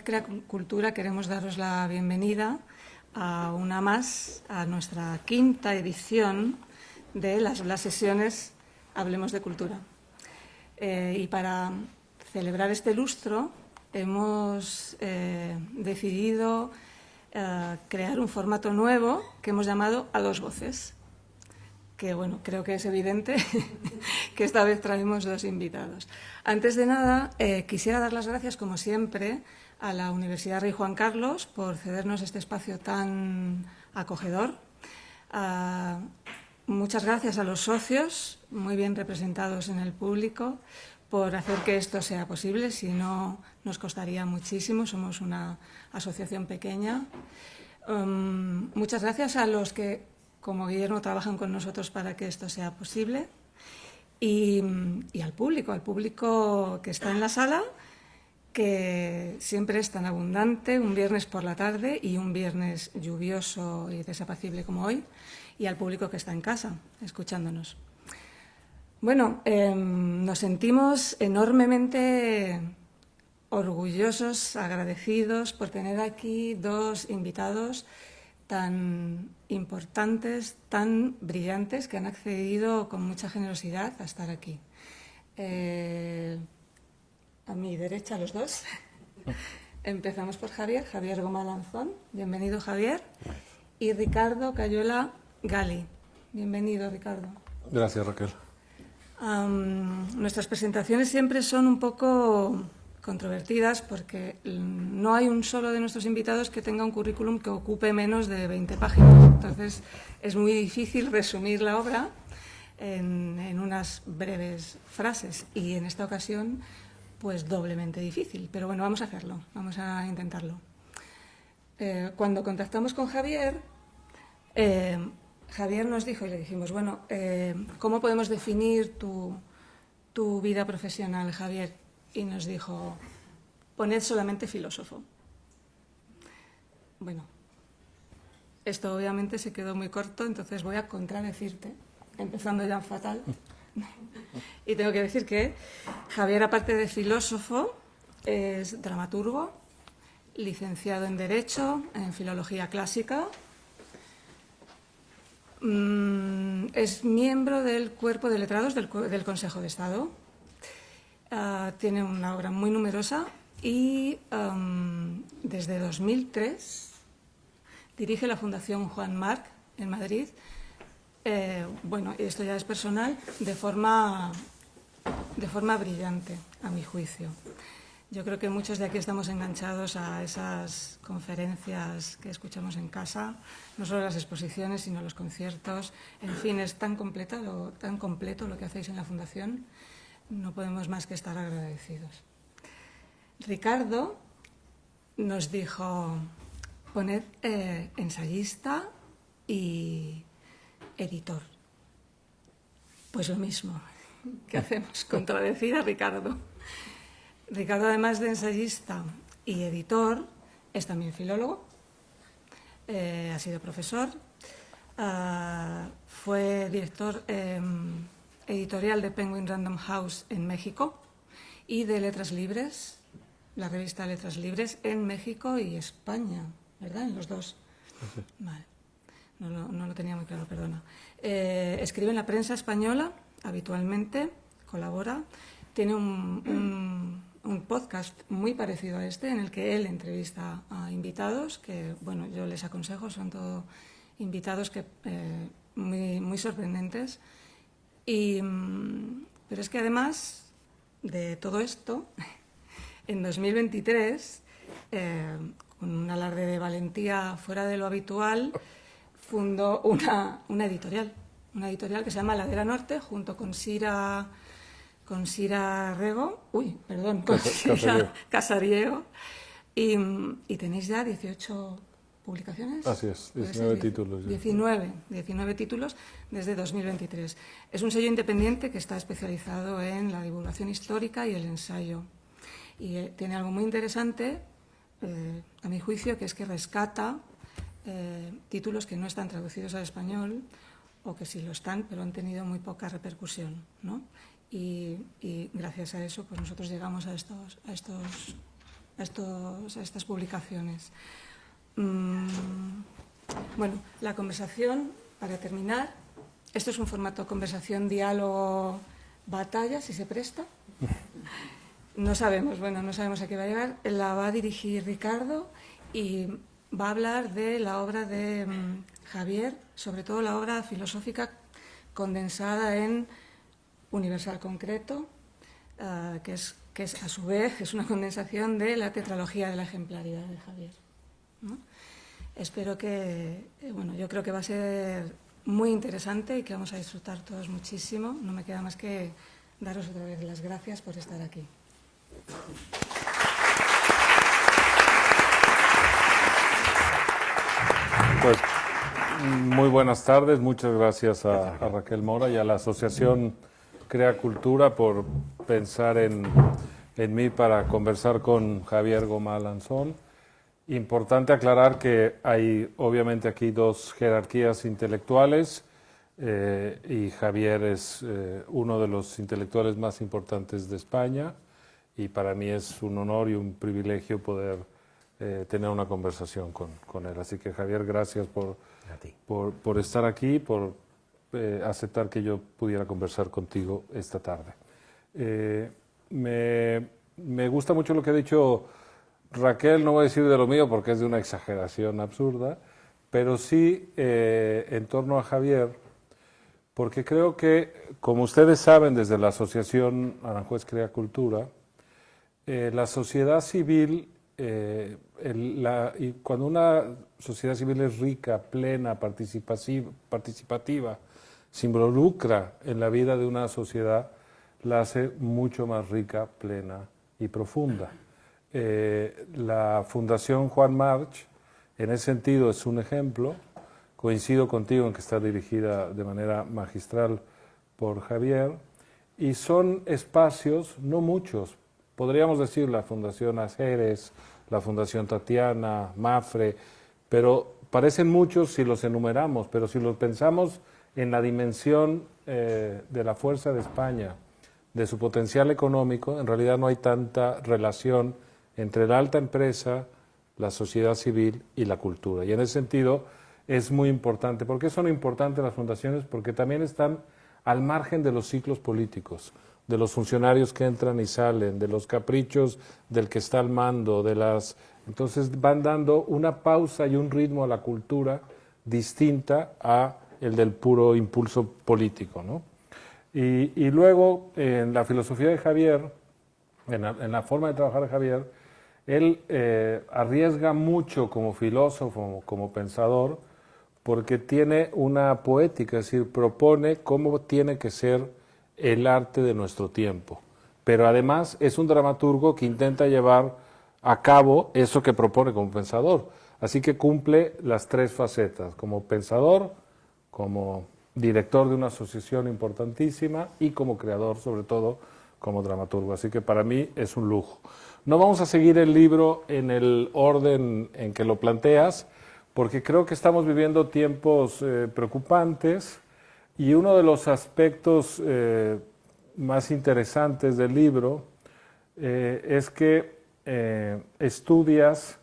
Crea Cultura queremos daros la bienvenida a nuestra quinta edición de las sesiones Hablemos de Cultura. Y para celebrar este lustro hemos decidido crear un formato nuevo que hemos llamado A Dos Voces, que bueno, creo que es evidente que esta vez traemos dos invitados. Antes de nada, quisiera dar las gracias, como siempre, a la Universidad Rey Juan Carlos por cedernos este espacio tan acogedor. Muchas gracias a los socios, muy bien representados en el público, por hacer que esto sea posible, si no nos costaría muchísimo, somos una asociación pequeña. Muchas gracias a los que, como Guillermo, trabajan con nosotros para que esto sea posible, y al público que está en la sala, que siempre es tan abundante, un viernes por la tarde y un viernes lluvioso y desapacible como hoy, y al público que está en casa, escuchándonos. Bueno, nos sentimos enormemente orgullosos, agradecidos por tener aquí dos invitados tan importantes, tan brillantes, que han accedido con mucha generosidad a estar aquí. A mi derecha, los dos. Empezamos por Javier Goma Lanzón. Bienvenido, Javier. Y Ricardo Cayola Gali. Bienvenido, Ricardo. Gracias, Raquel. Nuestras presentaciones siempre son un poco controvertidas porque no hay un solo de nuestros invitados que tenga un currículum que ocupe menos de 20 páginas. Entonces, es muy difícil resumir la obra en unas breves frases, y en esta ocasión, pues doblemente difícil. Pero bueno, vamos a hacerlo, vamos a intentarlo. Cuando contactamos con Javier, Javier nos dijo, y le dijimos, bueno, ¿cómo podemos definir tu vida profesional, Javier? Y nos dijo, poned solamente filósofo. Bueno, esto obviamente se quedó muy corto, entonces voy a contradecirte, empezando ya fatal. Y tengo que decir que Javier, aparte de filósofo, es dramaturgo, licenciado en Derecho, en Filología Clásica. Es miembro del Cuerpo de Letrados del Consejo de Estado. Tiene una obra muy numerosa y desde 2003 dirige la Fundación Juan Marc en Madrid. Bueno, esto ya es personal, de forma brillante, a mi juicio. Yo creo que muchos de aquí estamos enganchados a esas conferencias que escuchamos en casa, no solo las exposiciones, sino los conciertos. En fin, es tan completo lo que hacéis en la Fundación. No podemos más que estar agradecidos. Ricardo nos dijo, poned ensayista y editor. Pues lo mismo. ¿Qué hacemos? Contradecir a Ricardo. Ricardo, además de ensayista y editor, es también filólogo, ha sido profesor, fue director editorial de Penguin Random House en México y de Letras Libres, la revista Letras Libres en México y España, ¿verdad? En los dos. Sí. Vale. No lo tenía muy claro, perdona. Escribe en la prensa española habitualmente, colabora, tiene un podcast muy parecido a este en el que él entrevista a invitados que, bueno, yo les aconsejo, son todos invitados que muy sorprendentes. Pero es que además de todo esto, en 2023, con un alarde de valentía fuera de lo habitual, fundó una editorial que se llama Ladera Norte, junto con Sira Casariego, y tenéis ya 18 publicaciones. Así es, 19 títulos. 19 títulos desde 2023. Es un sello independiente que está especializado en la divulgación histórica y el ensayo. Y tiene algo muy interesante, a mi juicio, que es que rescata títulos que no están traducidos al español, o que sí lo están, pero han tenido muy poca repercusión, ¿no? Y gracias a eso, pues nosotros llegamos a estos a estas publicaciones. Bueno, la conversación, para terminar, esto es un formato conversación, diálogo, batalla, si se presta. No sabemos a qué va a llegar. La va a dirigir Ricardo y va a hablar de la obra de Javier, sobre todo la obra filosófica condensada en Universal Concreto, que es a su vez es una condensación de la tetralogía de la ejemplaridad de Javier, ¿no? Espero que, yo creo que va a ser muy interesante y que vamos a disfrutar todos muchísimo. No me queda más que daros otra vez las gracias por estar aquí. Pues muy buenas tardes, muchas gracias a Raquel Mora y a la Asociación Crea Cultura por pensar en mí para conversar con Javier Gomá Alanzón. Importante aclarar que hay obviamente aquí dos jerarquías intelectuales y Javier es uno de los intelectuales más importantes de España y para mí es un honor y un privilegio poder tener una conversación con él. Así que Javier, gracias por estar aquí, por aceptar que yo pudiera conversar contigo esta tarde. Me gusta mucho lo que ha dicho Raquel, no voy a decir de lo mío porque es de una exageración absurda, pero sí en torno a Javier, porque creo que, como ustedes saben desde la Asociación Aranjuez Crea Cultura, la sociedad civil, y cuando una sociedad civil es rica, plena, participativa, se involucra en la vida de una sociedad, la hace mucho más rica, plena y profunda. La Fundación Juan March, en ese sentido, es un ejemplo. Coincido contigo en que está dirigida de manera magistral por Javier, y son espacios, no muchos, podríamos decir la Fundación Aceres, la Fundación Tatiana, Mafre, pero parecen muchos si los enumeramos, pero si los pensamos en la dimensión de la fuerza de España, de su potencial económico, en realidad no hay tanta relación entre la alta empresa, la sociedad civil y la cultura. Y en ese sentido es muy importante. ¿Por qué son importantes las fundaciones? Porque también están al margen de los ciclos políticos, de los funcionarios que entran y salen, de los caprichos del que está al mando, entonces van dando una pausa y un ritmo a la cultura distinta a el del puro impulso político, ¿no? Y luego, en la filosofía de Javier, en la forma de trabajar de Javier, él arriesga mucho como filósofo, como pensador, porque tiene una poética, es decir, propone cómo tiene que ser el arte de nuestro tiempo. Pero además es un dramaturgo que intenta llevar a cabo eso que propone como pensador. Así que cumple las tres facetas, como pensador, como director de una asociación importantísima y como creador, sobre todo, como dramaturgo. Así que para mí es un lujo. No vamos a seguir el libro en el orden en que lo planteas, porque creo que estamos viviendo tiempos preocupantes y uno de los aspectos más interesantes del libro es que estudias,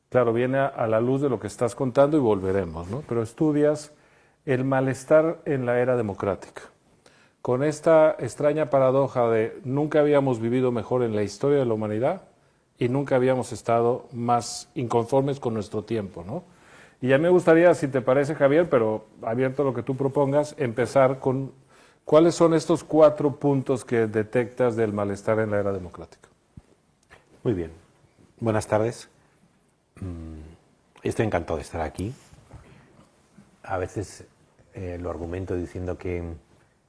claro, viene a la luz de lo que estás contando y volveremos, ¿no? Pero estudias el malestar en la era democrática, con esta extraña paradoja de nunca habíamos vivido mejor en la historia de la humanidad y nunca habíamos estado más inconformes con nuestro tiempo, ¿no? Y ya me gustaría, si te parece, Javier, pero abierto a lo que tú propongas, empezar con cuáles son estos 4 puntos que detectas del malestar en la era democrática. Muy bien. Buenas tardes. Estoy encantado de estar aquí. A veces lo argumento diciendo que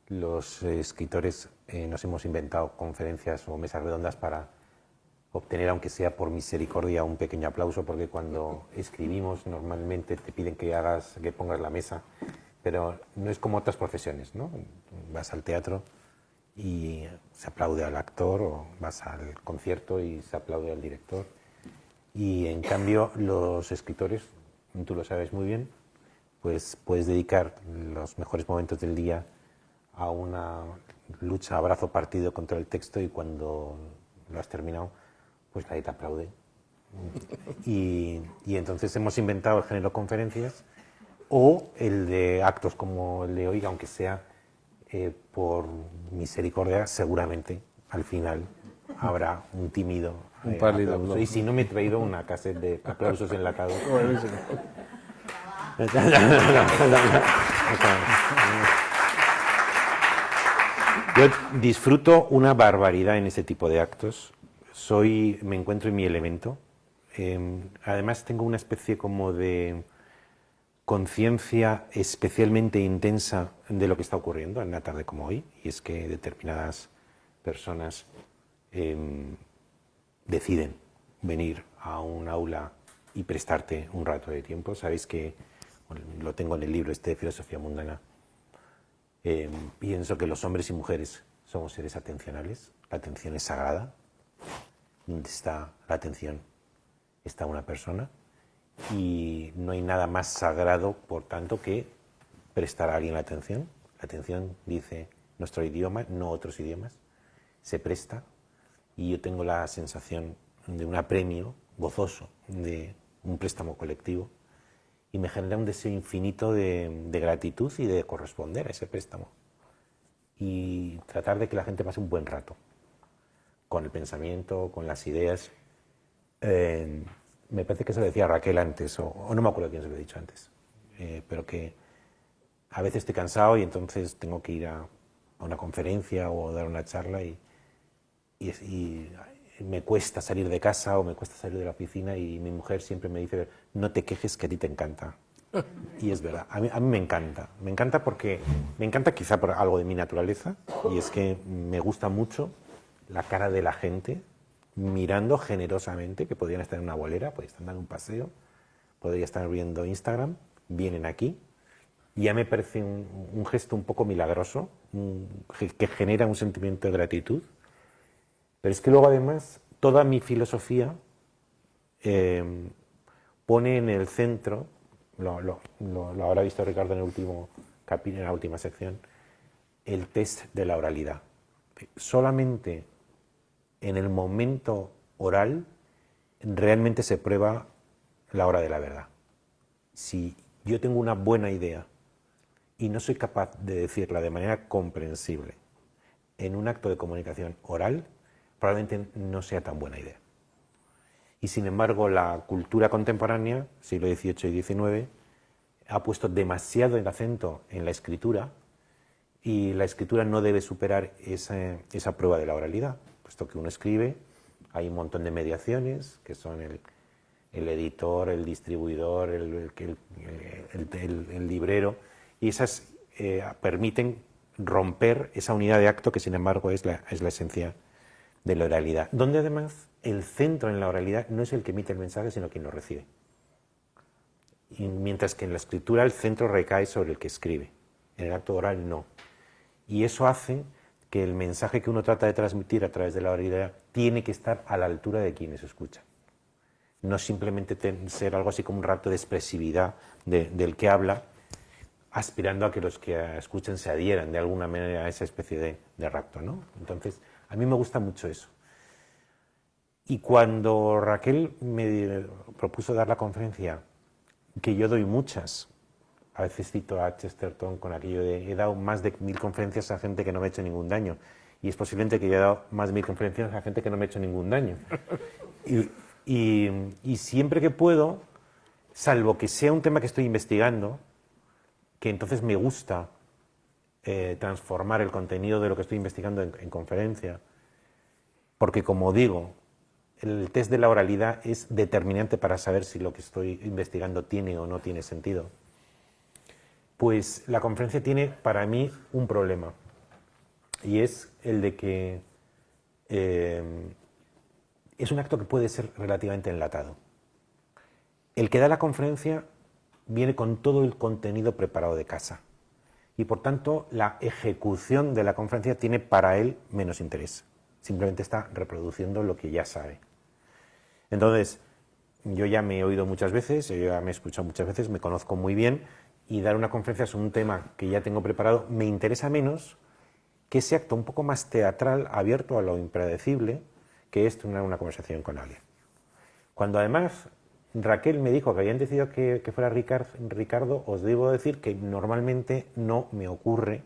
los escritores nos hemos inventado conferencias o mesas redondas para obtener, aunque sea por misericordia, un pequeño aplauso, porque cuando escribimos normalmente te piden que pongas la mesa, pero no es como otras profesiones, ¿no? Vas al teatro y se aplaude al actor, o vas al concierto y se aplaude al director. Y en cambio los escritores, tú lo sabes muy bien, pues puedes dedicar los mejores momentos del día a una lucha, abrazo partido contra el texto, y cuando lo has terminado, pues nadie te aplaude. Y entonces hemos inventado el género conferencias o el de actos como el de hoy, aunque sea por misericordia, seguramente al final habrá un tímido Un pálido aplauso. aplauso. Y si no, me he traído una cassette de aplausos enlatados. Yo disfruto una barbaridad en ese tipo de actos. Me encuentro en mi elemento. Además tengo una especie como de conciencia especialmente intensa de lo que está ocurriendo en una tarde como hoy, y es que determinadas personas deciden venir a un aula y prestarte un rato de tiempo. Sabéis que, bueno, lo tengo en el libro este de Filosofía Mundana, pienso que los hombres y mujeres somos seres atencionales, la atención es sagrada, donde está la atención está una persona, y no hay nada más sagrado, por tanto, que prestar a alguien la atención. La atención, dice nuestro idioma, no otros idiomas, se presta, y yo tengo la sensación de un apremio gozoso, de un préstamo colectivo, y me genera un deseo infinito de gratitud y de corresponder a ese préstamo. Y tratar de que la gente pase un buen rato, con el pensamiento, con las ideas. Me parece que se lo decía Raquel antes, o no me acuerdo quién se lo he dicho antes, pero que a veces estoy cansado y entonces tengo que ir a una conferencia o dar una charla y me cuesta salir de casa o me cuesta salir de la oficina, y mi mujer siempre me dice, no te quejes, que a ti te encanta. Y es verdad, a mí me encanta porque me encanta quizá por algo de mi naturaleza, y es que me gusta mucho la cara de la gente mirando generosamente, que podrían estar en una bolera, podrían estar dando un paseo, podrían estar viendo Instagram, vienen aquí, y ya me parece un gesto un poco milagroso, que genera un sentimiento de gratitud. Pero es que luego además toda mi filosofía pone en el centro, lo habrá visto Ricardo en el último capítulo, en la última sección, el test de la oralidad. Solamente en el momento oral realmente se prueba la hora de la verdad. Si yo tengo una buena idea y no soy capaz de decirla de manera comprensible en un acto de comunicación oral, probablemente no sea tan buena idea. Y sin embargo, la cultura contemporánea, siglo XVIII y XIX, ha puesto demasiado el acento en la escritura, y la escritura no debe superar esa prueba de la oralidad, puesto que uno escribe, hay un montón de mediaciones, que son el editor, el distribuidor, el librero, y esas permiten romper esa unidad de acto que, sin embargo, es la esencia de la oralidad, donde además el centro en la oralidad no es el que emite el mensaje, sino quien lo recibe. Y mientras que en la escritura el centro recae sobre el que escribe, en el acto oral no. Y eso hace que el mensaje que uno trata de transmitir a través de la oralidad tiene que estar a la altura de quienes escuchan. No simplemente ser algo así como un rapto de expresividad del que habla, aspirando a que los que escuchen se adhieran de alguna manera a esa especie de rapto, ¿no? Entonces, a mí me gusta mucho eso. Y cuando Raquel me propuso dar la conferencia, que yo doy muchas, a veces cito a Chesterton con aquello de he dado más de 1000 conferencias a gente que no me ha hecho ningún daño, y es posible que yo haya dado más de 1000 conferencias a gente que no me ha hecho ningún daño. Y siempre que puedo, salvo que sea un tema que estoy investigando, que entonces me gusta transformar el contenido de lo que estoy investigando en conferencia, porque, como digo, el test de la oralidad es determinante para saber si lo que estoy investigando tiene o no tiene sentido. Pues la conferencia tiene para mí un problema, y es el de que es un acto que puede ser relativamente enlatado. El que da la conferencia viene con todo el contenido preparado de casa, y por tanto la ejecución de la conferencia tiene para él menos interés. Simplemente está reproduciendo lo que ya sabe. Entonces, yo ya me he oído muchas veces, yo ya me he escuchado muchas veces, me conozco muy bien, y dar una conferencia sobre un tema que ya tengo preparado me interesa menos que ese acto un poco más teatral, abierto a lo impredecible, que es tener una conversación con alguien. Cuando además Raquel me dijo que habían decidido que fuera Ricardo, os debo decir que normalmente no me ocurre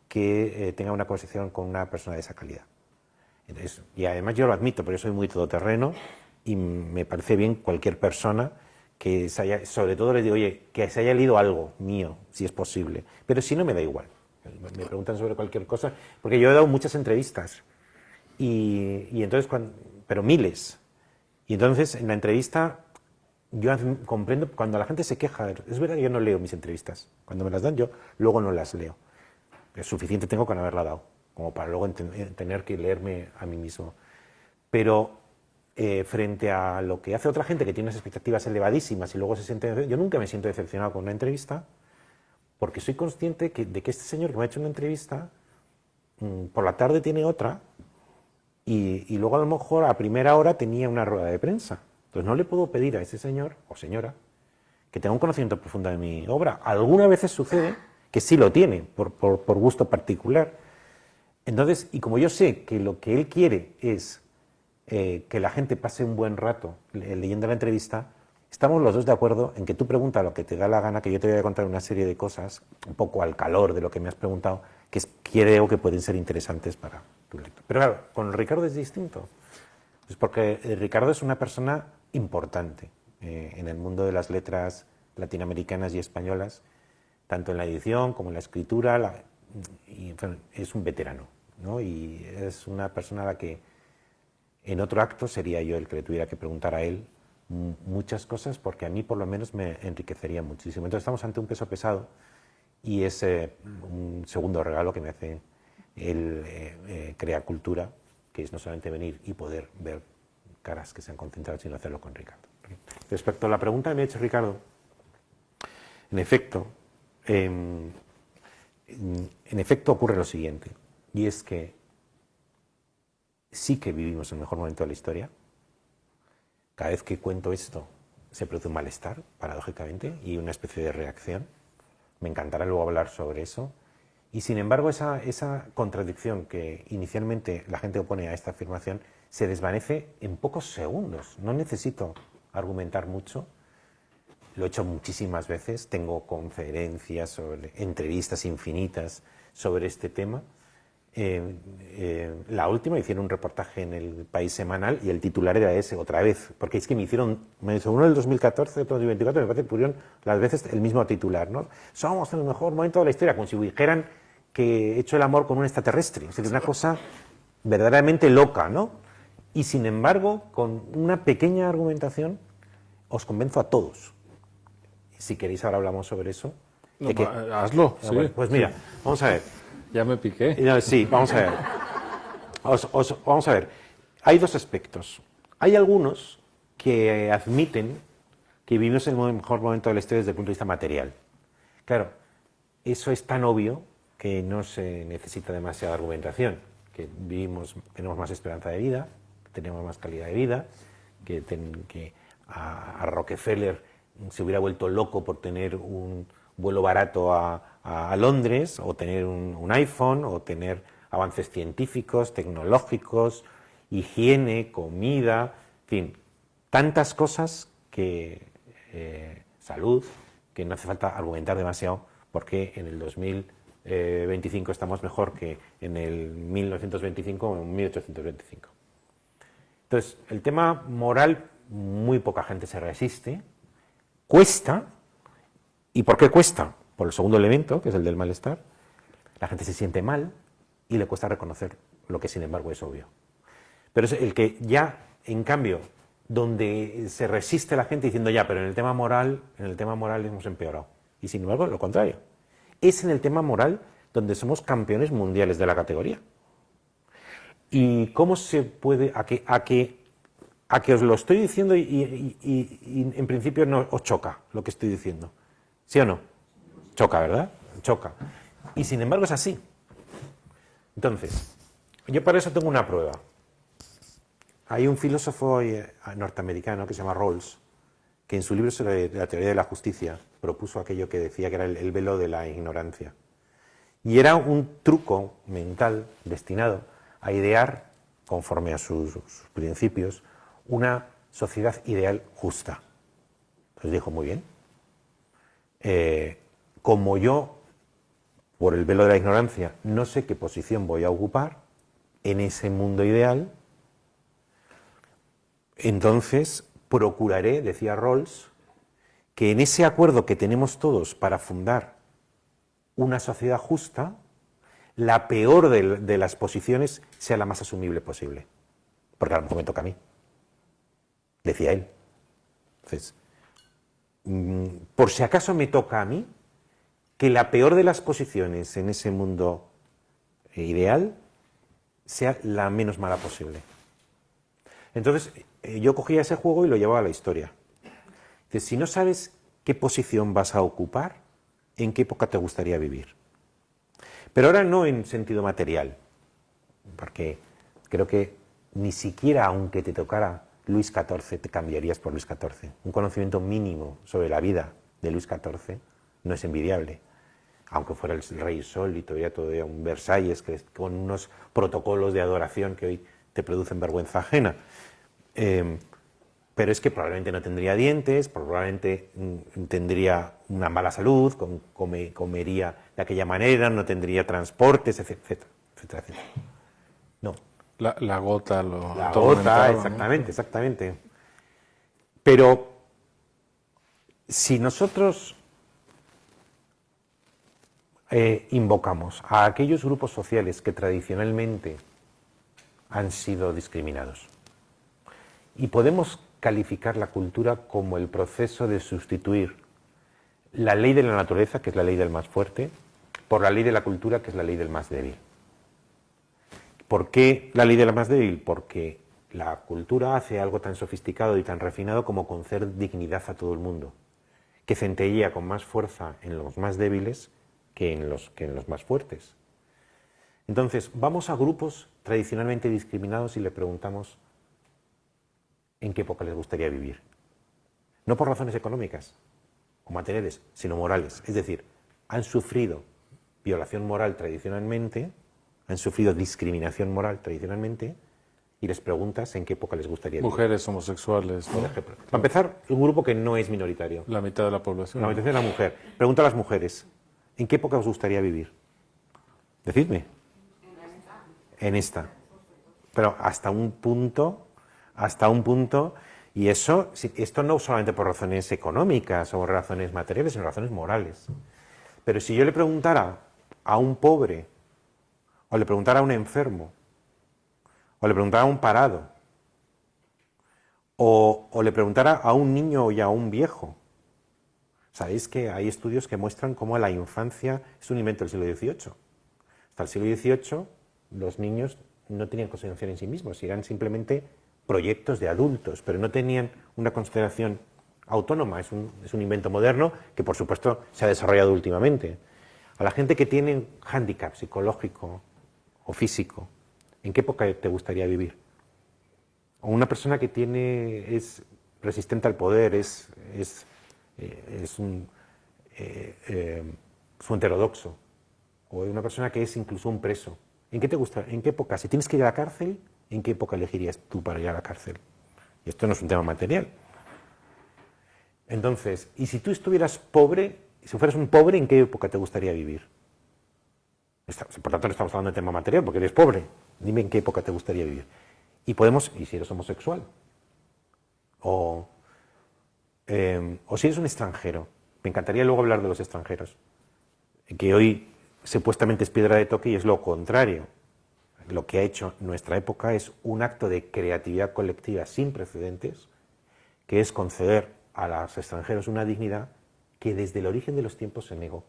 que tenga una conversación con una persona de esa calidad. Entonces, y además yo lo admito, porque soy muy todoterreno y me parece bien cualquier persona que se haya, sobre todo les digo, oye, que se haya leído algo mío, si es posible, pero si no me da igual. Me preguntan sobre cualquier cosa, porque yo he dado muchas entrevistas, y entonces, pero miles, y entonces en la entrevista yo comprendo, cuando la gente se queja, es verdad que yo no leo mis entrevistas, cuando me las dan yo luego no las leo, es suficiente tengo con haberla dado, como para luego tener que leerme a mí mismo, pero frente a lo que hace otra gente que tiene unas expectativas elevadísimas y luego se siente, yo nunca me siento decepcionado con una entrevista, porque soy consciente de que este señor que me ha hecho una entrevista, por la tarde tiene otra, y luego a lo mejor a primera hora tenía una rueda de prensa. Entonces no le puedo pedir a ese señor o señora que tenga un conocimiento profundo de mi obra. Algunas veces sucede que sí lo tiene, por gusto particular. Entonces, y como yo sé que lo que él quiere es que la gente pase un buen rato leyendo la entrevista, estamos los dos de acuerdo en que tú preguntas lo que te da la gana, que yo te voy a contar una serie de cosas, un poco al calor de lo que me has preguntado, que creo que pueden ser interesantes para tu lector. Pero claro, con Ricardo es distinto. Es porque Ricardo es una persona importante en el mundo de las letras latinoamericanas y españolas, tanto en la edición como en la escritura, y, bueno, es un veterano, ¿no? Y es una persona a la que en otro acto sería yo el que le tuviera que preguntar a él muchas cosas, porque a mí por lo menos me enriquecería muchísimo. Entonces estamos ante un peso pesado y es un segundo regalo que me hace el Crea Cultura, que es no solamente venir y poder ver caras que se han concentrado, sino hacerlo con Ricardo. Respecto a la pregunta que me ha hecho Ricardo, en efecto ocurre lo siguiente, y es que sí que vivimos el mejor momento de la historia. Cada vez que cuento esto se produce un malestar, paradójicamente, y una especie de reacción. Me encantará luego hablar sobre eso. Y sin embargo, esa contradicción que inicialmente la gente opone a esta afirmación se desvanece en pocos segundos. No necesito argumentar mucho. Lo he hecho muchísimas veces. Tengo conferencias, entrevistas infinitas sobre este tema. La última hicieron un reportaje en el País Semanal y el titular era ese otra vez, porque es que me hizo uno del 2014, otro del 2024, me parece que pusieron las veces el mismo titular, ¿no? Somos en el mejor momento de la historia, como si dijeran que he hecho el amor con un extraterrestre, es decir, una cosa verdaderamente loca, ¿no? Y sin embargo, con una pequeña argumentación, os convenzo a todos. Si queréis ahora hablamos sobre eso. No, hazlo, sí. Bueno, pues mira, vamos a ver. Ya me piqué. Sí, vamos a ver. Vamos a ver. Hay dos aspectos. Hay algunos que admiten que vivimos en el mejor momento de la historia desde el punto de vista material. Claro, eso es tan obvio que no se necesita demasiada argumentación. Que tenemos más esperanza de vida, tenemos más calidad de vida, que a Rockefeller se hubiera vuelto loco por tener un vuelo barato a Londres, o tener un iPhone, o tener avances científicos, tecnológicos, higiene, comida, en fin, tantas cosas salud, que no hace falta argumentar demasiado, porque en el 2025 estamos mejor que en el 1925 o en 1825. Entonces, el tema moral, muy poca gente se resiste, cuesta. ¿Y por qué cuesta? Por el segundo elemento, que es el del malestar. La gente se siente mal y le cuesta reconocer lo que sin embargo es obvio. Pero es el que ya, en cambio, donde se resiste la gente diciendo ya, pero en el tema moral hemos empeorado. Y sin embargo, lo contrario. Es en el tema moral donde somos campeones mundiales de la categoría. ¿Y cómo se puede, a que os lo estoy diciendo y en principio no os choca lo que estoy diciendo? ¿Sí o no? Choca, ¿verdad? Choca. Y sin embargo es así. Entonces, yo para eso tengo una prueba. Hay un filósofo norteamericano que se llama Rawls, que en su libro sobre la teoría de la justicia propuso aquello que decía que era el velo de la ignorancia. Y era un truco mental destinado a idear conforme a sus principios, una sociedad ideal justa. Entonces dijo, muy bien, como yo, por el velo de la ignorancia, no sé qué posición voy a ocupar en ese mundo ideal, entonces procuraré, decía Rawls, que en ese acuerdo que tenemos todos para fundar una sociedad justa, la peor de las posiciones sea la más asumible posible. Porque a lo mejor me toca a mí, decía él. Entonces, por si acaso me toca a mí, que la peor de las posiciones en ese mundo ideal sea la menos mala posible. Entonces, yo cogía ese juego y lo llevaba a la historia. Dice, si no sabes qué posición vas a ocupar, ¿en qué época te gustaría vivir? Pero ahora no en sentido material, porque creo que ni siquiera aunque te tocara Luis XIV te cambiarías por Luis XIV. Un conocimiento mínimo sobre la vida de Luis XIV no es envidiable. Aunque fuera el rey Sol y todavía un Versalles con unos protocolos de adoración que hoy te producen vergüenza ajena. Pero es que probablemente no tendría dientes, probablemente tendría una mala salud, comería de aquella manera, no tendría transportes, etcétera, etcétera, etcétera. No. La gota lo La atormentaba, gota, exactamente, exactamente. Pero si nosotros invocamos a aquellos grupos sociales que tradicionalmente han sido discriminados y podemos calificar la cultura como el proceso de sustituir la ley de la naturaleza, que es la ley del más fuerte, por la ley de la cultura, que es la ley del más débil. ¿Por qué la ley de la más débil? Porque la cultura hace algo tan sofisticado y tan refinado como conceder dignidad a todo el mundo, que centellea con más fuerza en los más débiles que en los más fuertes. Entonces, vamos a grupos tradicionalmente discriminados y le preguntamos en qué época les gustaría vivir. No por razones económicas o materiales, sino morales. Es decir, han sufrido violación moral tradicionalmente, han sufrido discriminación moral tradicionalmente, y les preguntas en qué época les gustaría vivir. Mujeres homosexuales, ¿no? Por ejemplo. Para empezar, un grupo que no es minoritario. La mitad de la población. La mitad de la mujer. Pregunta a las mujeres, ¿en qué época os gustaría vivir? Decidme. En esta. Pero hasta un punto, y esto no solamente por razones económicas o razones materiales, sino razones morales. Pero si yo le preguntara a un pobre, o le preguntara a un enfermo, o le preguntara a un parado, o le preguntara a un niño y a un viejo, sabéis que hay estudios que muestran cómo la infancia es un invento del siglo XVIII. Hasta el siglo XVIII los niños no tenían consideración en sí mismos, eran simplemente proyectos de adultos, pero no tenían una consideración autónoma. Es un invento moderno que, por supuesto, se ha desarrollado últimamente. A la gente que tiene hándicap psicológico o físico, ¿en qué época te gustaría vivir? O una persona que es resistente al poder, es un heterodoxo, o una persona que es incluso un preso. ¿En qué te gusta? ¿En qué época? Si tienes que ir a la cárcel, ¿en qué época elegirías tú para ir a la cárcel? Y esto no es un tema material. Entonces, y si tú estuvieras pobre, si fueras un pobre, ¿en qué época te gustaría vivir? Por tanto, no estamos hablando de tema material, porque eres pobre. Dime en qué época te gustaría vivir. Y si eres homosexual, o si eres un extranjero. Me encantaría luego hablar de los extranjeros, que hoy supuestamente es piedra de toque y es lo contrario. Lo que ha hecho nuestra época es un acto de creatividad colectiva sin precedentes, que es conceder a los extranjeros una dignidad que desde el origen de los tiempos se negó.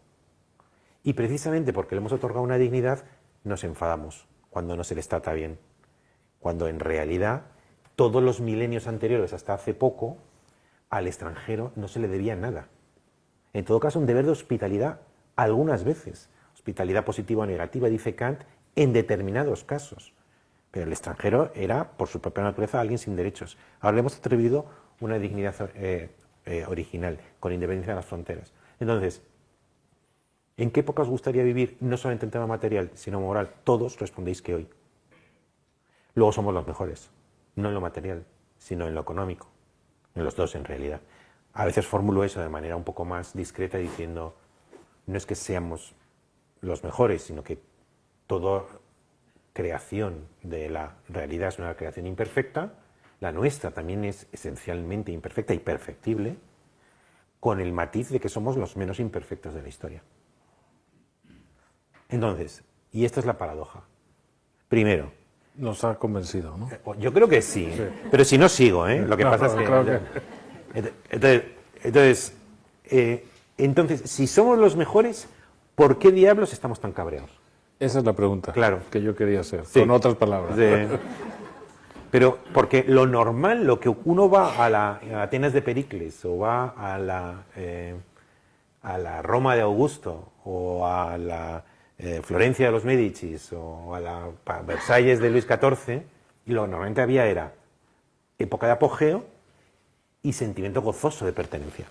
Y precisamente porque le hemos otorgado una dignidad, nos enfadamos cuando no se les trata bien. Cuando en realidad, todos los milenios anteriores, hasta hace poco, al extranjero no se le debía nada. En todo caso, un deber de hospitalidad algunas veces. Hospitalidad positiva o negativa, dice Kant, en determinados casos. Pero el extranjero era, por su propia naturaleza, alguien sin derechos. Ahora le hemos atribuido una dignidad original, con independencia de las fronteras. Entonces, ¿en qué época os gustaría vivir? No solamente en tema material, sino moral. Todos respondéis que hoy. luego somos los mejores. No en lo material, sino en lo económico. En los dos, en realidad. A veces formulo eso de manera un poco más discreta diciendo, no es que seamos los mejores, sino que toda creación de la realidad es una creación imperfecta, la nuestra también es esencialmente imperfecta y perfectible, con el matiz de que somos los menos imperfectos de la historia. Entonces, y esta es la paradoja. Primero, Nos ha convencido, ¿no? yo creo que sí, pero si no sigo, ¿eh? Lo que pasa es que... creo que... Entonces, si somos los mejores, ¿por qué diablos estamos tan cabreados? Esa es la pregunta Claro. que yo quería hacer, Sí. con otras palabras. Pero porque lo normal, lo que uno va a Atenas de Pericles o va a la Roma de Augusto o a la Florencia de los Médicis o a la Versalles de Luis XIV, y lo que normalmente había era época de apogeo y sentimiento gozoso de pertenencia.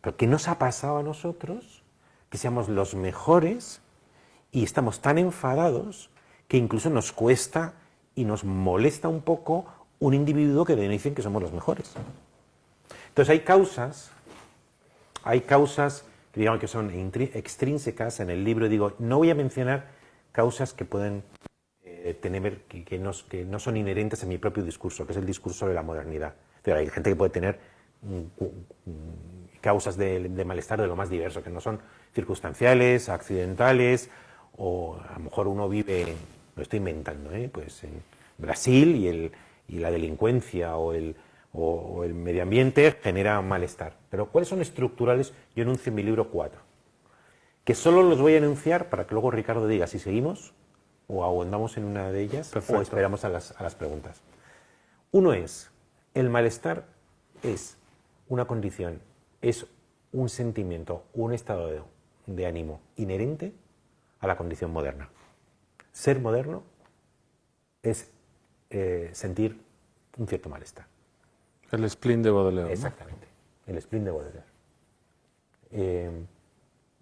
Pero ¿qué nos ha pasado a nosotros? Que seamos los mejores y estamos tan enfadados que incluso nos cuesta y nos molesta un poco un individuo que dicen que somos los mejores. Entonces hay causas que digamos que son extrínsecas en el libro. Digo, no voy a mencionar causas que pueden que no son inherentes a mi propio discurso, que es el discurso de la modernidad. Pero hay gente que puede tener causas de malestar de lo más diverso, que no son circunstanciales, accidentales, o a lo mejor uno vive, lo estoy inventando, pues en Brasil y la delincuencia o el medio ambiente genera malestar. Pero ¿cuáles son estructurales? Yo enuncio en mi libro 4, que solo los voy a enunciar para que luego Ricardo diga si seguimos o ahondamos en una de ellas. Perfecto. O esperamos a las preguntas. Uno es, el malestar es una condición, es un sentimiento, un estado de ánimo inherente a la condición moderna. Ser moderno es sentir un cierto malestar. El spleen de Baudelaire. Exactamente, ¿no? El spleen de Baudelaire.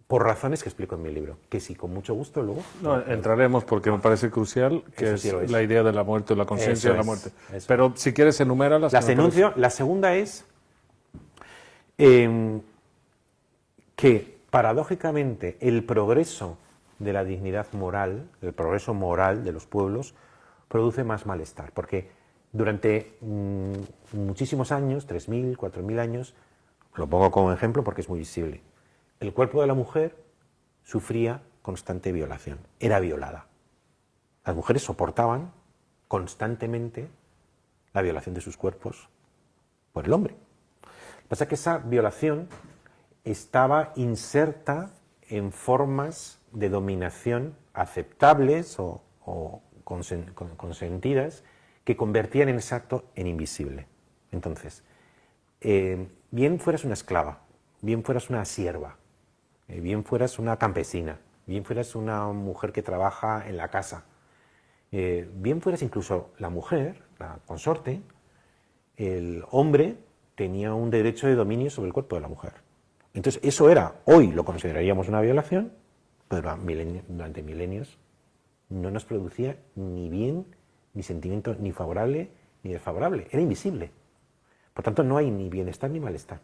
Por razones que explico en mi libro, que sí, con mucho gusto luego... No, entraremos porque me parece crucial, que es la idea de la muerte o la conciencia de la muerte. Pero si quieres, enuméralas. Las enuncio. La segunda es que, paradójicamente, el progreso de la dignidad moral, el progreso moral de los pueblos, produce más malestar, porque durante muchísimos años, 3.000, 4.000 años, lo pongo como ejemplo porque es muy visible, el cuerpo de la mujer sufría constante violación, era violada. Las mujeres soportaban constantemente la violación de sus cuerpos por el hombre. Lo que pasa es que esa violación estaba inserta en formas de dominación aceptables o consentidas que convertían en ese acto en invisible. Entonces, bien fueras una esclava, bien fueras una sierva, bien fueras una campesina, bien fueras una mujer que trabaja en la casa, bien fueras incluso la mujer, la consorte, el hombre tenía un derecho de dominio sobre el cuerpo de la mujer. Entonces, eso era, hoy lo consideraríamos una violación, pero durante milenios no nos producía ni bien, ni sentimiento ni favorable ni desfavorable, era invisible. Por tanto, no hay ni bienestar ni malestar.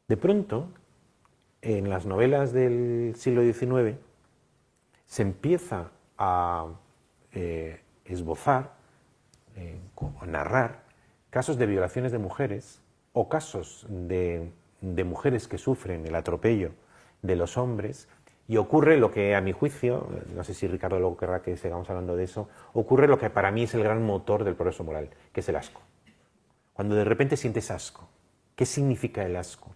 De pronto, en las novelas del siglo XIX, se empieza a esbozar, o narrar, casos de violaciones de mujeres o casos de mujeres que sufren el atropello de los hombres, y ocurre lo que, a mi juicio, no sé si Ricardo luego querrá que sigamos hablando de eso, ocurre lo que para mí es el gran motor del progreso moral, que es el asco. Cuando de repente sientes asco, ¿qué significa el asco?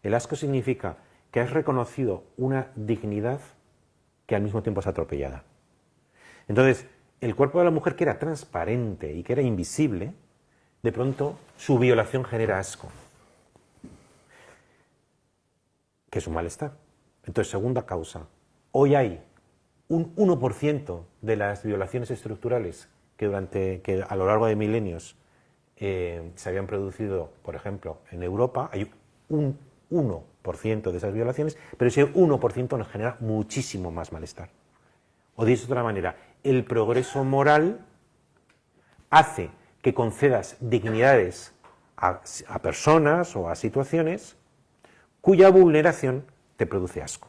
El asco significa que has reconocido una dignidad que al mismo tiempo es atropellada. Entonces, el cuerpo de la mujer, que era transparente y que era invisible, de pronto su violación genera asco, que es un malestar. Entonces, segunda causa, hoy hay un 1% de las violaciones estructurales que a lo largo de milenios se habían producido, por ejemplo, en Europa, hay un 1% de esas violaciones, pero ese 1% nos genera muchísimo más malestar. O dicho de otra manera, el progreso moral hace que concedas dignidades a personas o a situaciones cuya vulneración te produce asco.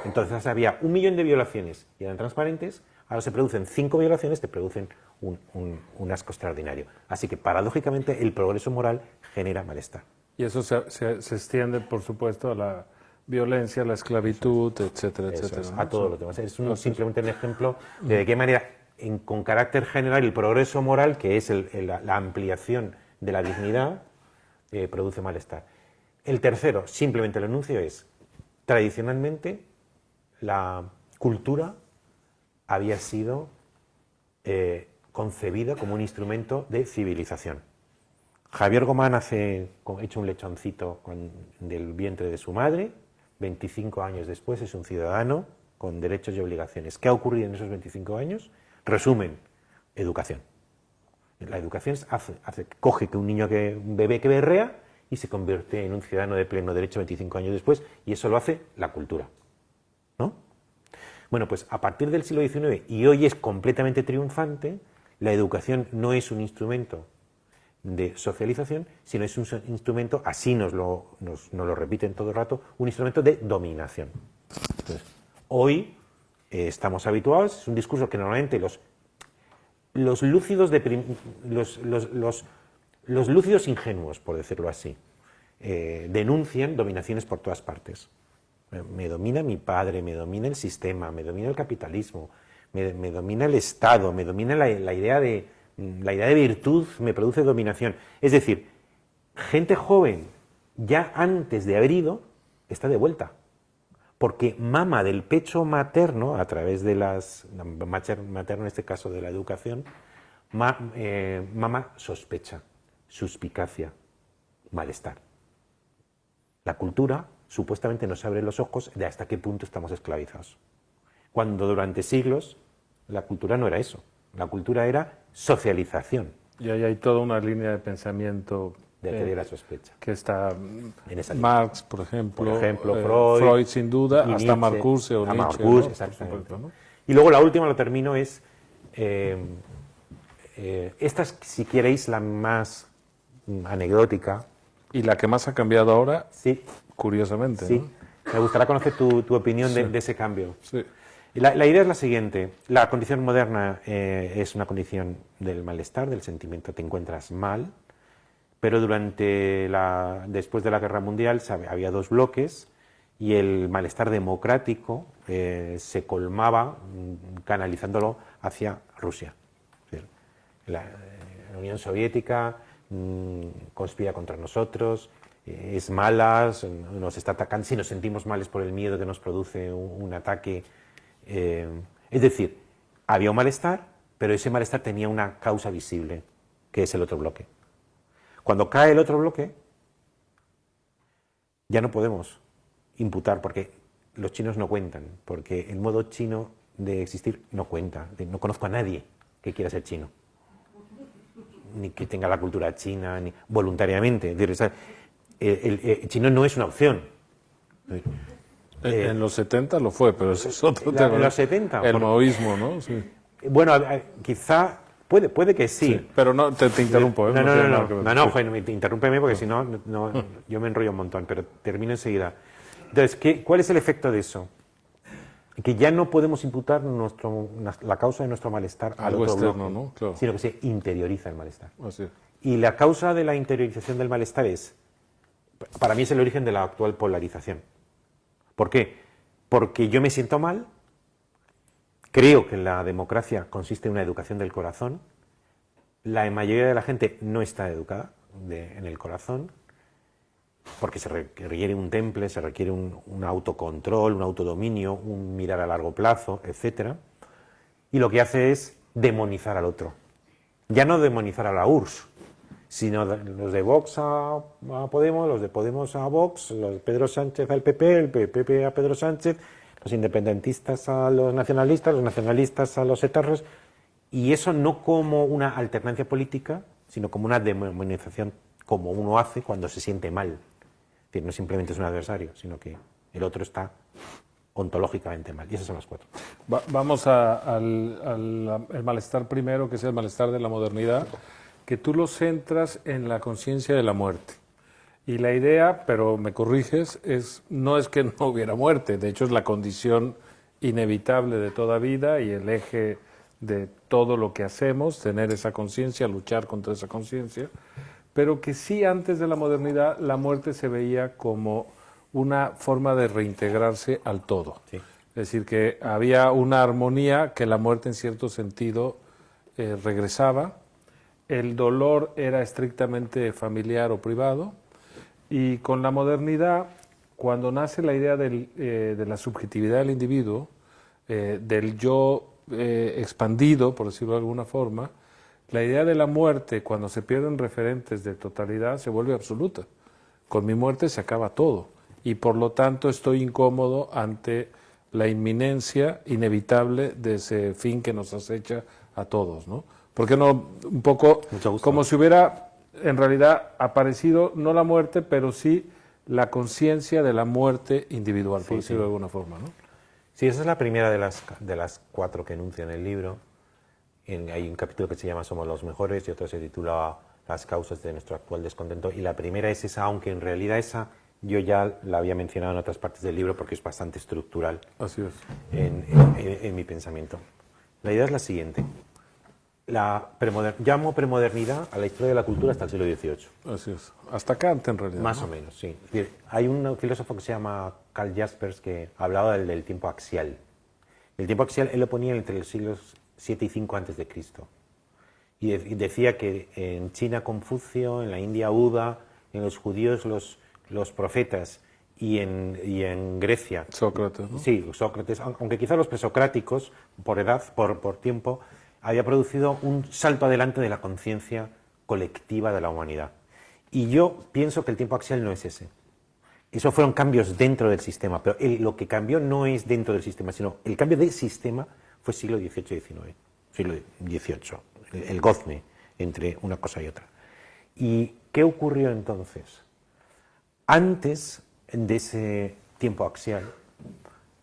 Entonces había 1 millón de violaciones y eran transparentes, ahora se producen 5 violaciones, te producen un asco extraordinario. Así que, paradójicamente, el progreso moral genera malestar. Y eso se extiende, por supuesto, a la violencia, a la esclavitud, etcétera, etcétera. A todos los demás. Es simplemente un ejemplo de qué manera, con carácter general, el progreso moral, que es la ampliación de la dignidad, produce malestar. El tercero, simplemente el anuncio, es, tradicionalmente, la cultura había sido concebida como un instrumento de civilización. Javier Gomán hecho un lechoncito del vientre de su madre, 25 años después es un ciudadano con derechos y obligaciones. ¿Qué ha ocurrido en esos 25 años? Resumen, educación. La educación coge que un bebé que berrea y se convierte en un ciudadano de pleno derecho 25 años después, y eso lo hace la cultura, ¿no? Bueno, pues a partir del siglo XIX, y hoy es completamente triunfante, la educación no es un instrumento de socialización, sino es un instrumento, así nos lo repiten todo el rato, un instrumento de dominación. Entonces, hoy estamos habituados, es un discurso que normalmente los lúcidos los lúcidos ingenuos, por decirlo así, denuncian dominaciones por todas partes. Me domina mi padre, me domina el sistema, me domina el capitalismo, me domina el Estado, me domina la idea de virtud, me produce dominación. Es decir, gente joven, ya antes de haber ido, está de vuelta. Porque mama del pecho materno, a través de materno en este caso de la educación, mama sospecha, suspicacia, malestar. La cultura supuestamente nos abre los ojos de hasta qué punto estamos esclavizados. Cuando durante siglos la cultura no era eso. La cultura era socialización. Y ahí hay toda una línea de pensamiento de teoría de la sospecha. Que está en esa Marx, por ejemplo Freud sin duda, hasta Nietzsche, Marcuse o Nietzsche. Marcuse, ¿no? Exactamente. ¿No? Y luego la última, lo termino, es esta es, si queréis, la más anecdótica. Y la que más ha cambiado ahora, sí, curiosamente. Sí. ¿no? Me gustaría conocer tu opinión de ese cambio. Sí. La idea es la siguiente: la condición moderna es una condición del malestar, del sentimiento, te encuentras mal, pero después de la Guerra Mundial había dos bloques y el malestar democrático se colmaba canalizándolo hacia Rusia. La Unión Soviética conspira contra nosotros, es mala, nos está atacando, si nos sentimos males por el miedo que nos produce un ataque. Es decir, había un malestar, pero ese malestar tenía una causa visible, que es el otro bloque. Cuando cae el otro bloque, ya no podemos imputar, porque los chinos no cuentan, porque el modo chino de existir no cuenta. No conozco a nadie que quiera ser chino, ni que tenga la cultura china, ni voluntariamente. El chino no es una opción. En los 70 lo fue, pero eso es otro tema. En los 70. El maoísmo, ¿no? Sí. Bueno, quizá puede que sí. Pero no, te interrumpo. Interrúmpeme porque si no, yo me enrollo un montón, pero termino enseguida. Entonces, ¿cuál es el efecto de eso? Que ya no podemos imputar la causa de nuestro malestar al otro externo, bloque, ¿no? Claro. Sino que se interioriza el malestar. Así es. Y la causa de la interiorización del malestar para mí es el origen de la actual polarización. ¿Por qué? Porque yo me siento mal, creo que la democracia consiste en una educación del corazón, la mayoría de la gente no está educada en el corazón, porque se requiere un temple, se requiere un autocontrol, un autodominio, un mirar a largo plazo, etc. Y lo que hace es demonizar al otro. Ya no demonizar a la URSS, sino los de Vox a Podemos, los de Podemos a Vox, los de Pedro Sánchez al PP, el PP a Pedro Sánchez, los independentistas a los nacionalistas a los etarras, y eso no como una alternancia política, sino como una demonización, como uno hace cuando se siente mal. Es decir, no simplemente es un adversario, sino que el otro está ontológicamente mal. Y esas son las 4. Vamos al malestar primero, que es el malestar de la modernidad, que tú lo centras en la conciencia de la muerte. Y la idea, pero me corriges, no es que no hubiera muerte, de hecho es la condición inevitable de toda vida y el eje de todo lo que hacemos, tener esa conciencia, luchar contra esa conciencia, pero que sí antes de la modernidad la muerte se veía como una forma de reintegrarse al todo. Sí. Es decir, que había una armonía que la muerte en cierto sentido regresaba, el dolor era estrictamente familiar o privado, y con la modernidad, cuando nace la idea de la subjetividad del individuo, del yo expandido, por decirlo de alguna forma, la idea de la muerte, cuando se pierden referentes de totalidad, se vuelve absoluta. Con mi muerte se acaba todo, y por lo tanto estoy incómodo ante la inminencia inevitable de ese fin que nos acecha a todos, ¿no? ¿Por qué no un poco como si hubiera en realidad aparecido no la muerte, pero sí la conciencia de la muerte individual, por decirlo de alguna forma, ¿no? Sí, esa es la primera de las 4 que enuncia en el libro. Hay un capítulo que se llama Somos los mejores y otro se titula Las causas de nuestro actual descontento. Y la primera es esa, aunque en realidad esa yo ya la había mencionado en otras partes del libro porque es bastante estructural. Así es. En mi pensamiento. La idea es la siguiente. Llamo premodernidad a la historia de la cultura hasta el siglo XVIII. Así es. Hasta Kant, en realidad. Más o menos, sí. Es decir, hay un filósofo que se llama Karl Jaspers que hablaba del tiempo axial. El tiempo axial él lo ponía entre los siglos 7 y 5 antes de Cristo. Y decía que en China Confucio, en la India Buda, en los judíos los profetas y en Grecia Sócrates, ¿no? Sí, Sócrates, aunque quizá los presocráticos, por edad, por tiempo, había producido un salto adelante de la conciencia colectiva de la humanidad. Y yo pienso que el tiempo axial no es ese. Esos fueron cambios dentro del sistema, pero lo que cambió no es dentro del sistema, sino el cambio de sistema fue siglo XVIII y XIX, siglo XVIII, el gozne entre una cosa y otra. ¿Y qué ocurrió entonces? Antes de ese tiempo axial,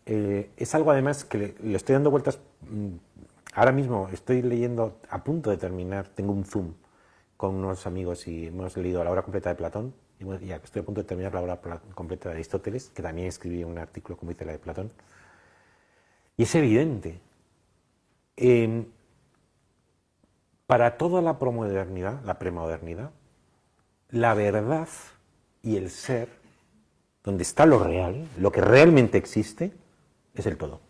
es algo además que le estoy dando vueltas. Ahora mismo estoy leyendo, a punto de terminar, tengo un Zoom con unos amigos y hemos leído La obra completa de Platón, y ya estoy a punto de terminar la obra completa de Aristóteles, que también escribí un artículo, como dice la de Platón. Y es evidente, para toda la premodernidad, la verdad y el ser, donde está lo real, lo que realmente existe, es el todo,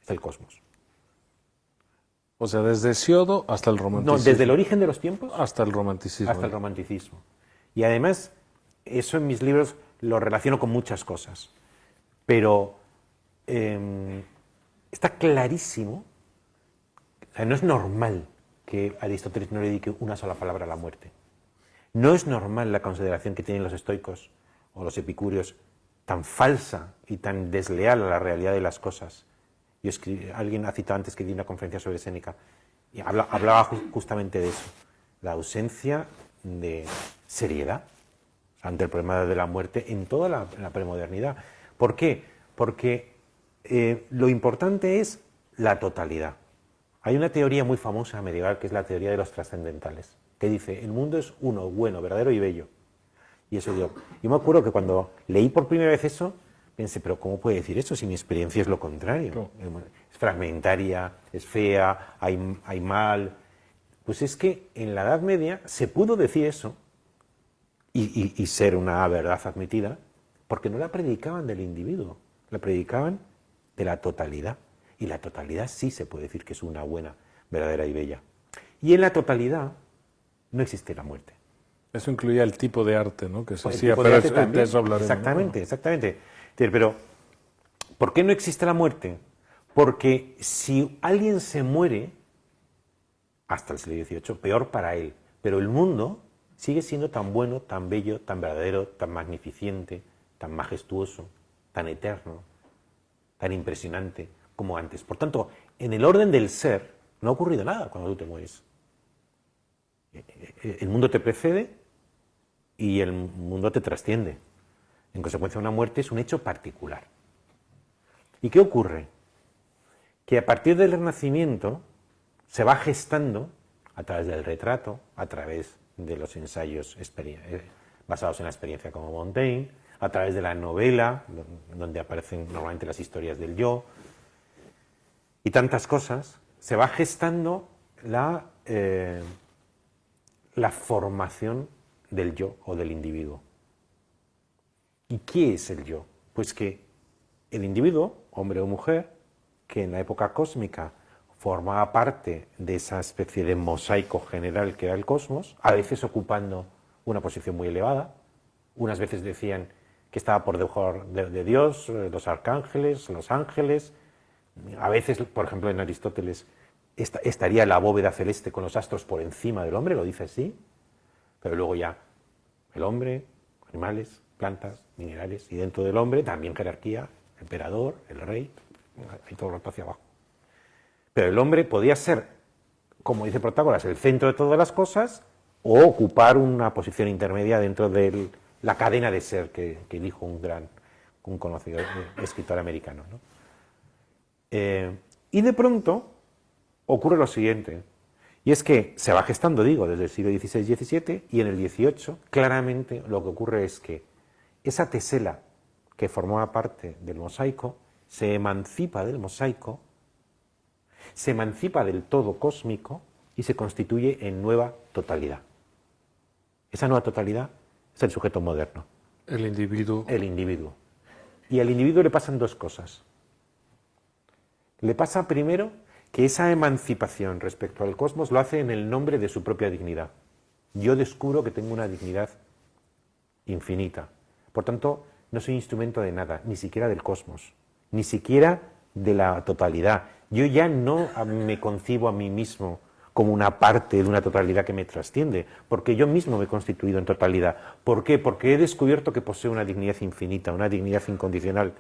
es el cosmos. O sea, desde Hesiodo hasta el romanticismo. No, desde el origen de los tiempos hasta el romanticismo. Hasta el romanticismo. Y además, eso en mis libros lo relaciono con muchas cosas. Pero está clarísimo, o sea, no es normal que Aristóteles no le dedique una sola palabra a la muerte. No es normal la consideración que tienen los estoicos o los epicúreos tan falsa y tan desleal a la realidad de las cosas. Alguien ha citado antes que di una conferencia sobre Séneca y hablaba justamente de eso, la ausencia de seriedad ante el problema de la muerte en toda la premodernidad. ¿Por qué? Porque lo importante es la totalidad. Hay una teoría muy famosa medieval que es la teoría de los trascendentales, que dice, el mundo es uno, bueno, verdadero y bello. Y eso yo me acuerdo que cuando leí por primera vez eso, pensé, pero ¿cómo puede decir eso si mi experiencia es lo contrario? Claro. Es fragmentaria, es fea, hay mal. Pues es que en la Edad Media se pudo decir eso y ser una verdad admitida porque no la predicaban del individuo, la predicaban de la totalidad. Y la totalidad sí se puede decir que es una buena, verdadera y bella. Y en la totalidad no existe la muerte. Eso incluía el tipo de arte, ¿no? Que se Pues hacía, pero de eso hablaremos. Exactamente, exactamente. Pero, ¿por qué no existe la muerte? Porque si alguien se muere, hasta el siglo XVIII, peor para él. Pero el mundo sigue siendo tan bueno, tan bello, tan verdadero, tan magnificente, tan majestuoso, tan eterno, tan impresionante como antes. Por tanto, en el orden del ser, no ha ocurrido nada cuando tú te mueres. El mundo te precede y el mundo te trasciende. En consecuencia, una muerte es un hecho particular. ¿Y qué ocurre? Que a partir del Renacimiento se va gestando, a través del retrato, a través de los ensayos basados en la experiencia como Montaigne, a través de la novela, donde aparecen normalmente las historias del yo, y tantas cosas, se va gestando la formación del yo o del individuo. ¿Y qué es el yo? Pues que el individuo, hombre o mujer, que en la época cósmica formaba parte de esa especie de mosaico general que era el cosmos, a veces ocupando una posición muy elevada, unas veces decían que estaba por debajo de Dios, los arcángeles, los ángeles, a veces, por ejemplo, en Aristóteles estaría la bóveda celeste con los astros por encima del hombre, lo dice así, pero luego ya el hombre, animales, plantas, minerales, y dentro del hombre también jerarquía, emperador, el rey, y todo el rato hacia abajo. Pero el hombre podía ser, como dice Protágoras, el centro de todas las cosas, o ocupar una posición intermedia dentro de la cadena de ser que dijo un conocido escritor americano, ¿no? Y de pronto ocurre lo siguiente, y es que se va gestando, digo, desde el siglo XVI-XVII, y en el XVIII claramente lo que ocurre es que esa tesela que formaba parte del mosaico se emancipa del mosaico, se emancipa del todo cósmico y se constituye en nueva totalidad. Esa nueva totalidad es el sujeto moderno. El individuo. El individuo. Y al individuo le pasan dos cosas. Le pasa primero que esa emancipación respecto al cosmos lo hace en el nombre de su propia dignidad. Yo descubro que tengo una dignidad infinita. Por tanto, no soy instrumento de nada, ni siquiera del cosmos, ni siquiera de la totalidad. Yo ya no me concibo a mí mismo como una parte de una totalidad que me trasciende, porque yo mismo me he constituido en totalidad. ¿Por qué? Porque he descubierto que poseo una dignidad infinita, una dignidad incondicional,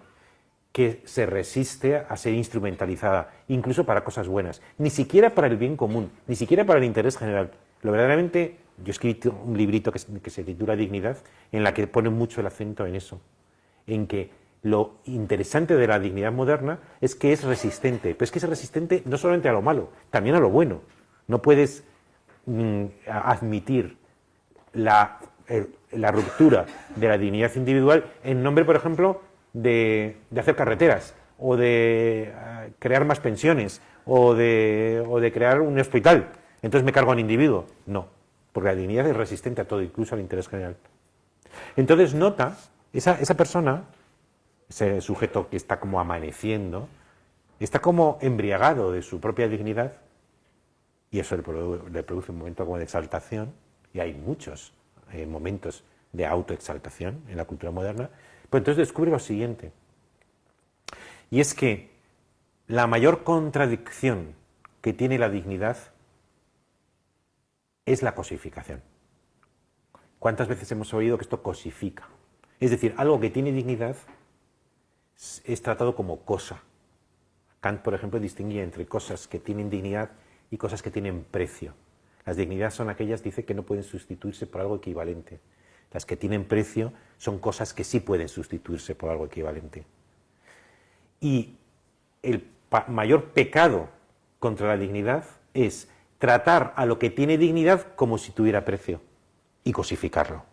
que se resiste a ser instrumentalizada, incluso para cosas buenas, ni siquiera para el bien común, ni siquiera para el interés general. Lo verdaderamente, yo he escrito un librito que se titula Dignidad, en la que pone mucho el acento en eso, en que lo interesante de la dignidad moderna es que es resistente, pero es que es resistente no solamente a lo malo, también a lo bueno. No puedes admitir la ruptura de la dignidad individual en nombre, por ejemplo, de hacer carreteras, o de crear más pensiones, o de crear un hospital. Entonces me cargo al individuo. No, porque la dignidad es resistente a todo, incluso al interés general. Entonces nota, esa persona, ese sujeto que está como amaneciendo, está como embriagado de su propia dignidad, y eso le produce un momento como de exaltación, y hay muchos momentos de autoexaltación en la cultura moderna. Pues entonces descubre lo siguiente, y es que la mayor contradicción que tiene la dignidad es la cosificación. ¿Cuántas veces hemos oído que esto cosifica? Es decir, algo que tiene dignidad es tratado como cosa. Kant, por ejemplo, distinguía entre cosas que tienen dignidad y cosas que tienen precio. Las dignidades son aquellas, dice, que no pueden sustituirse por algo equivalente. Las que tienen precio son cosas que sí pueden sustituirse por algo equivalente. Y el mayor pecado contra la dignidad es tratar a lo que tiene dignidad como si tuviera precio y cosificarlo.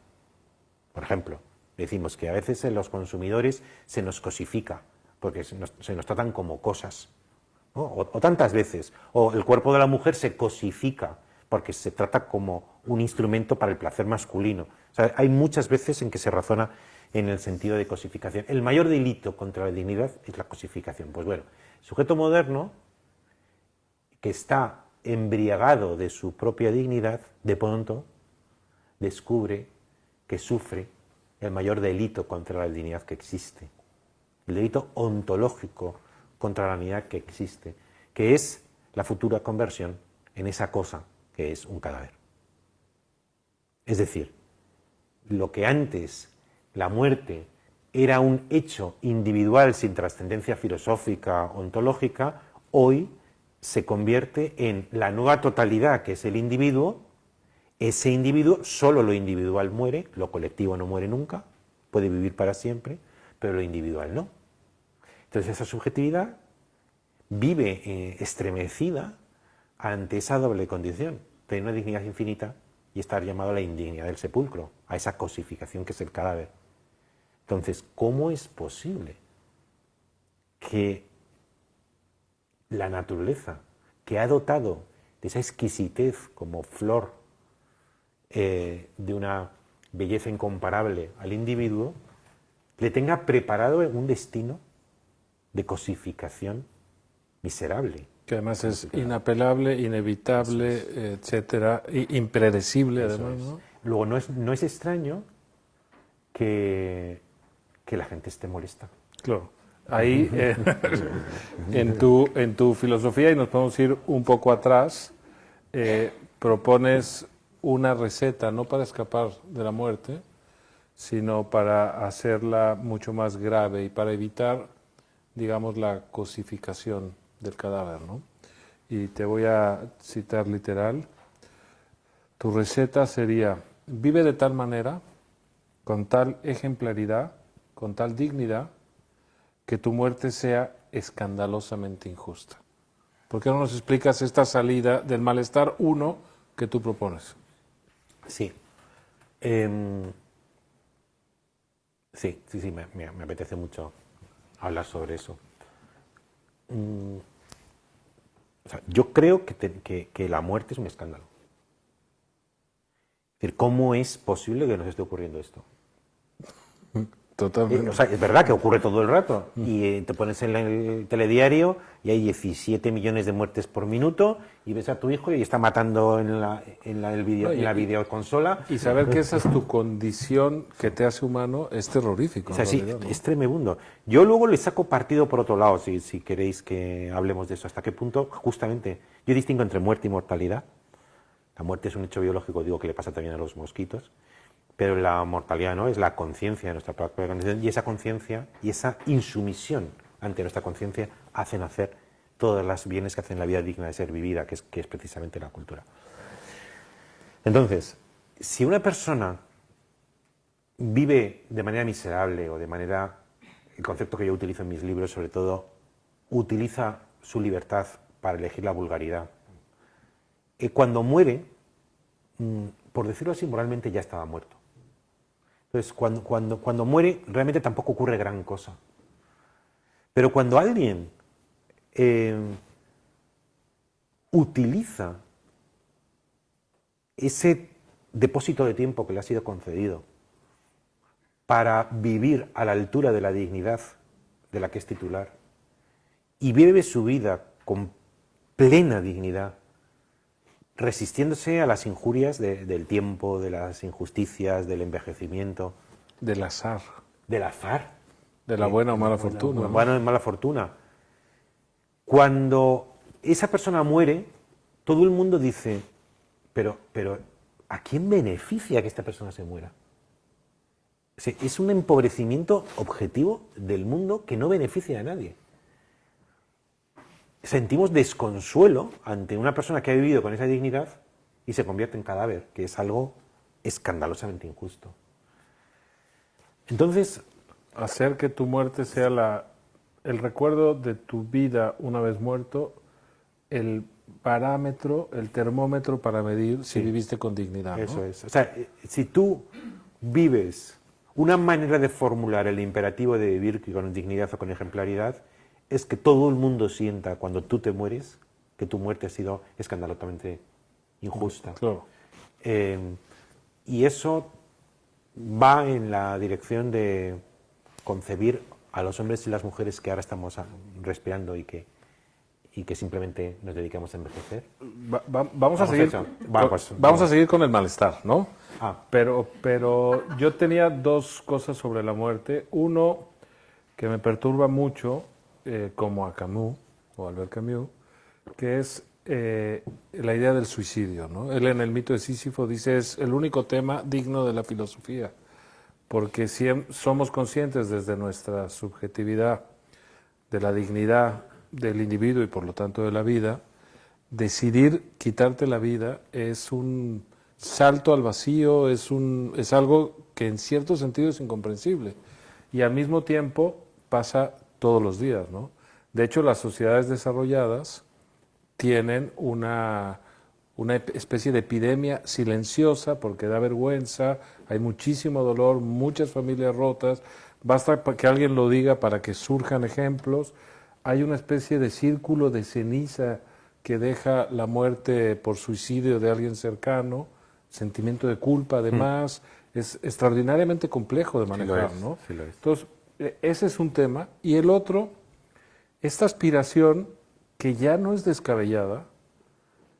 Por ejemplo, decimos que a veces en los consumidores se nos cosifica porque se nos tratan como cosas, ¿no? O tantas veces. O el cuerpo de la mujer se cosifica porque se trata como un instrumento para el placer masculino. O sea, hay muchas veces en que se razona en el sentido de cosificación. El mayor delito contra la dignidad es la cosificación. Pues bueno, el sujeto moderno, que está embriagado de su propia dignidad, de pronto descubre que sufre el mayor delito contra la dignidad que existe. El delito ontológico contra la dignidad que existe, que es la futura conversión en esa cosa que es un cadáver. Es decir, lo que antes la muerte era un hecho individual sin trascendencia filosófica, ontológica, hoy se convierte en la nueva totalidad que es el individuo. Ese individuo, solo lo individual muere, lo colectivo no muere nunca, puede vivir para siempre, pero lo individual no. Entonces esa subjetividad vive estremecida ante esa doble condición, tener una dignidad infinita y estar llamado a la indignidad del sepulcro, a esa cosificación que es el cadáver. Entonces, ¿cómo es posible que la naturaleza, que ha dotado de esa exquisitez como flor, de una belleza incomparable al individuo, le tenga preparado un destino de cosificación miserable? Que además es inapelable, inevitable, etcétera, impredecible además, ¿no? Luego, no es extraño que la gente esté molesta. Claro. Ahí, en tu filosofía, y nos podemos ir un poco atrás, propones una receta, no para escapar de la muerte, sino para hacerla mucho más grave y para evitar, digamos, la cosificación del cadáver, ¿no? Y te voy a citar literal. Tu receta sería: vive de tal manera, con tal ejemplaridad, con tal dignidad, que tu muerte sea escandalosamente injusta. ¿Por qué no nos explicas esta salida del malestar uno que tú propones? Sí. Sí, me apetece mucho hablar sobre eso. O sea, yo creo que la muerte es un escándalo. Es decir, ¿cómo es posible que nos esté ocurriendo esto? Totalmente. O sea, es verdad que ocurre todo el rato. Y te pones en el telediario y hay 17 millones de muertes por minuto y ves a tu hijo y está matando en la videoconsola. Y saber que esa es tu condición que te hace humano es terrorífico. O sea, sí, realidad, ¿no? es tremebundo. Yo luego le saco partido por otro lado, si queréis que hablemos de eso. ¿Hasta qué punto? Justamente, yo distingo entre muerte y mortalidad. La muerte es un hecho biológico, digo, que le pasa también a los mosquitos. Pero la mortalidad no es la conciencia de nuestra propia condición, y esa conciencia y esa insumisión ante nuestra conciencia hacen hacer todas las bienes que hacen la vida digna de ser vivida, que es precisamente la cultura. Entonces, si una persona vive de manera miserable o de manera, el concepto que yo utilizo en mis libros sobre todo, utiliza su libertad para elegir la vulgaridad, cuando muere, por decirlo así, moralmente ya estaba muerto. Entonces, cuando muere, realmente tampoco ocurre gran cosa. Pero cuando alguien utiliza ese depósito de tiempo que le ha sido concedido para vivir a la altura de la dignidad de la que es titular y vive su vida con plena dignidad, resistiéndose a las injurias del tiempo, de las injusticias, del envejecimiento. Del azar. Del azar. De la buena o mala fortuna. De la buena o mala fortuna. Cuando esa persona muere, todo el mundo dice, pero ¿a quién beneficia que esta persona se muera? Es un empobrecimiento objetivo del mundo que no beneficia a nadie. Sentimos desconsuelo ante una persona que ha vivido con esa dignidad y se convierte en cadáver, que es algo escandalosamente injusto. Entonces, hacer que tu muerte sea el recuerdo de tu vida una vez muerto, el parámetro, el termómetro para medir si viviste con dignidad, ¿no? Eso es. O sea, si tú vives una manera de formular el imperativo de vivir con dignidad o con ejemplaridad, es que todo el mundo sienta cuando tú te mueres que tu muerte ha sido escandalosamente injusta. Claro. Y eso va en la dirección de concebir a los hombres y las mujeres que ahora estamos respirando y que simplemente nos dedicamos a envejecer. Vamos a seguir con el malestar, ¿no? Pero yo tenía dos cosas sobre la muerte. Uno que me perturba mucho, como a Camus, o Albert Camus, que es la idea del suicidio, ¿no? Él en el mito de Sísifo dice es el único tema digno de la filosofía, porque si somos conscientes desde nuestra subjetividad de la dignidad del individuo y por lo tanto de la vida, decidir quitarte la vida es un salto al vacío, es algo que en cierto sentido es incomprensible y al mismo tiempo pasa todos los días, ¿no? De hecho, las sociedades desarrolladas tienen una especie de epidemia silenciosa porque da vergüenza, hay muchísimo dolor, muchas familias rotas, basta que alguien lo diga para que surjan ejemplos. Hay una especie de círculo de ceniza que deja la muerte por suicidio de alguien cercano, sentimiento de culpa además, es extraordinariamente complejo de manejar, ¿no? Sí lo es. Entonces, ese es un tema. Y el otro, esta aspiración que ya no es descabellada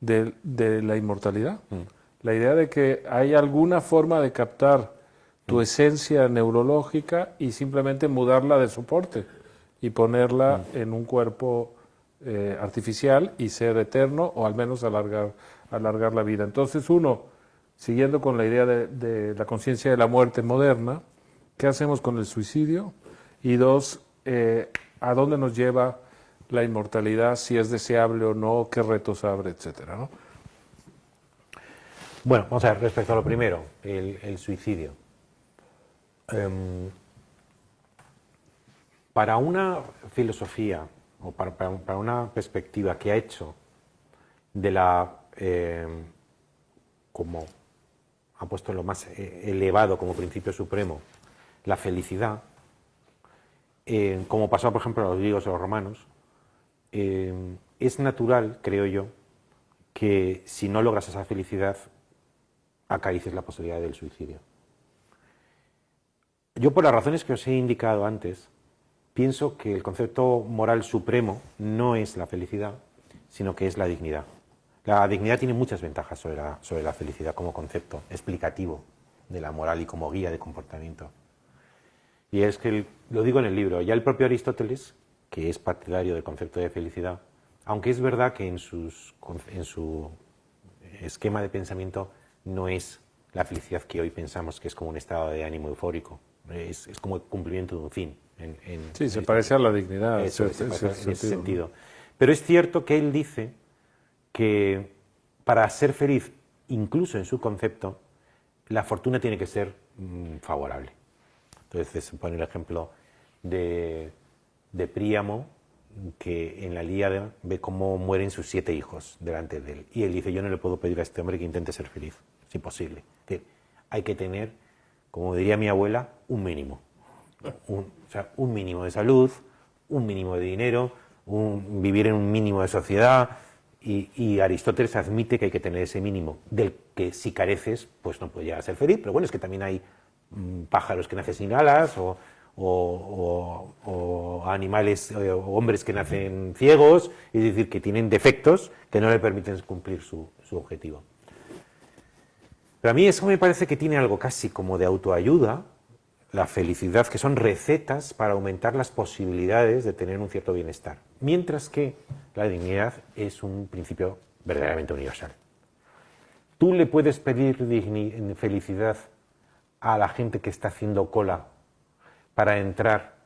de la inmortalidad. La idea de que hay alguna forma de captar tu esencia neurológica y simplemente mudarla de soporte y ponerla en un cuerpo artificial y ser eterno o al menos alargar la vida. Entonces uno, siguiendo con la idea de la conciencia de la muerte moderna, ¿qué hacemos con el suicidio? Y dos, ¿a dónde nos lleva la inmortalidad, si es deseable o no, qué retos abre, etcétera, ¿no? Bueno, vamos a ver, respecto a lo primero, el suicidio. Para una filosofía o para una perspectiva que ha hecho de la, como ha puesto lo más elevado como principio supremo, la felicidad, como pasó por ejemplo a los griegos o a los romanos, es natural, creo yo, que si no logras esa felicidad, acaricies la posibilidad del suicidio. Yo, por las razones que os he indicado antes, pienso que el concepto moral supremo no es la felicidad, sino que es la dignidad. La dignidad tiene muchas ventajas sobre la felicidad como concepto explicativo de la moral y como guía de comportamiento. Y es que, lo digo en el libro, ya el propio Aristóteles, que es partidario del concepto de felicidad, aunque es verdad que en su esquema de pensamiento no es la felicidad que hoy pensamos, que es como un estado de ánimo eufórico, es como el cumplimiento de un fin. Sí, se parece a la dignidad. En ese sentido. Pero es cierto que él dice que para ser feliz, incluso en su concepto, la fortuna tiene que ser favorable. Entonces se pone el ejemplo de Príamo, que en la Ilíada ve cómo mueren sus 7 hijos delante de él. Y él dice, yo no le puedo pedir a este hombre que intente ser feliz. Es imposible. Hay que tener, como diría mi abuela, un mínimo. Un mínimo de salud, un mínimo de dinero, vivir en un mínimo de sociedad. Y Aristóteles admite que hay que tener ese mínimo, del que si careces, pues no puedes llegar a ser feliz. Pero bueno, es que también hay pájaros que nacen sin alas, o animales o hombres que nacen ciegos, es decir, que tienen defectos que no le permiten cumplir su objetivo. Pero a mí eso me parece que tiene algo casi como de autoayuda, la felicidad, que son recetas para aumentar las posibilidades de tener un cierto bienestar, mientras que la dignidad es un principio verdaderamente universal. Tú le puedes pedir felicidad a la gente que está haciendo cola para entrar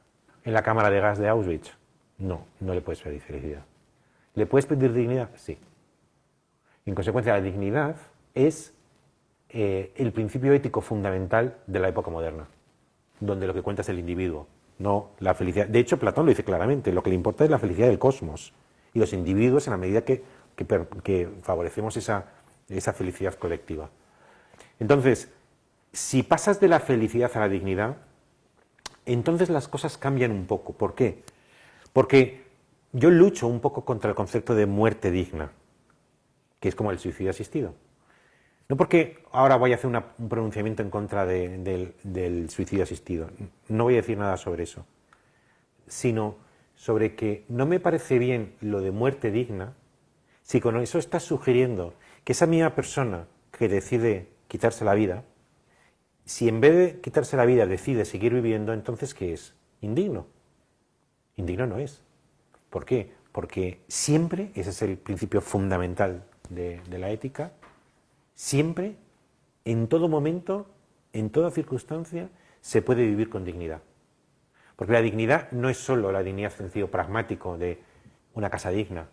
en la cámara de gas de Auschwitz. No le puedes pedir felicidad. ¿Le puedes pedir dignidad? Sí. En consecuencia, la dignidad es el principio ético fundamental de la época moderna, donde lo que cuenta es el individuo, no la felicidad. De hecho, Platón lo dice claramente, lo que le importa es la felicidad del cosmos, y los individuos en la medida que favorecemos esa felicidad colectiva. Entonces, si pasas de la felicidad a la dignidad, entonces las cosas cambian un poco. ¿Por qué? Porque yo lucho un poco contra el concepto de muerte digna, que es como el suicidio asistido. No porque ahora voy a hacer un pronunciamiento en contra del suicidio asistido, no voy a decir nada sobre eso, sino sobre que no me parece bien lo de muerte digna si con eso estás sugiriendo que esa misma persona que decide quitarse la vida, si en vez de quitarse la vida decide seguir viviendo, entonces ¿qué es? Indigno. Indigno no es. ¿Por qué? Porque siempre, ese es el principio fundamental de la ética, siempre, en todo momento, en toda circunstancia, se puede vivir con dignidad. Porque la dignidad no es solo la dignidad en sentido pragmático de una casa digna,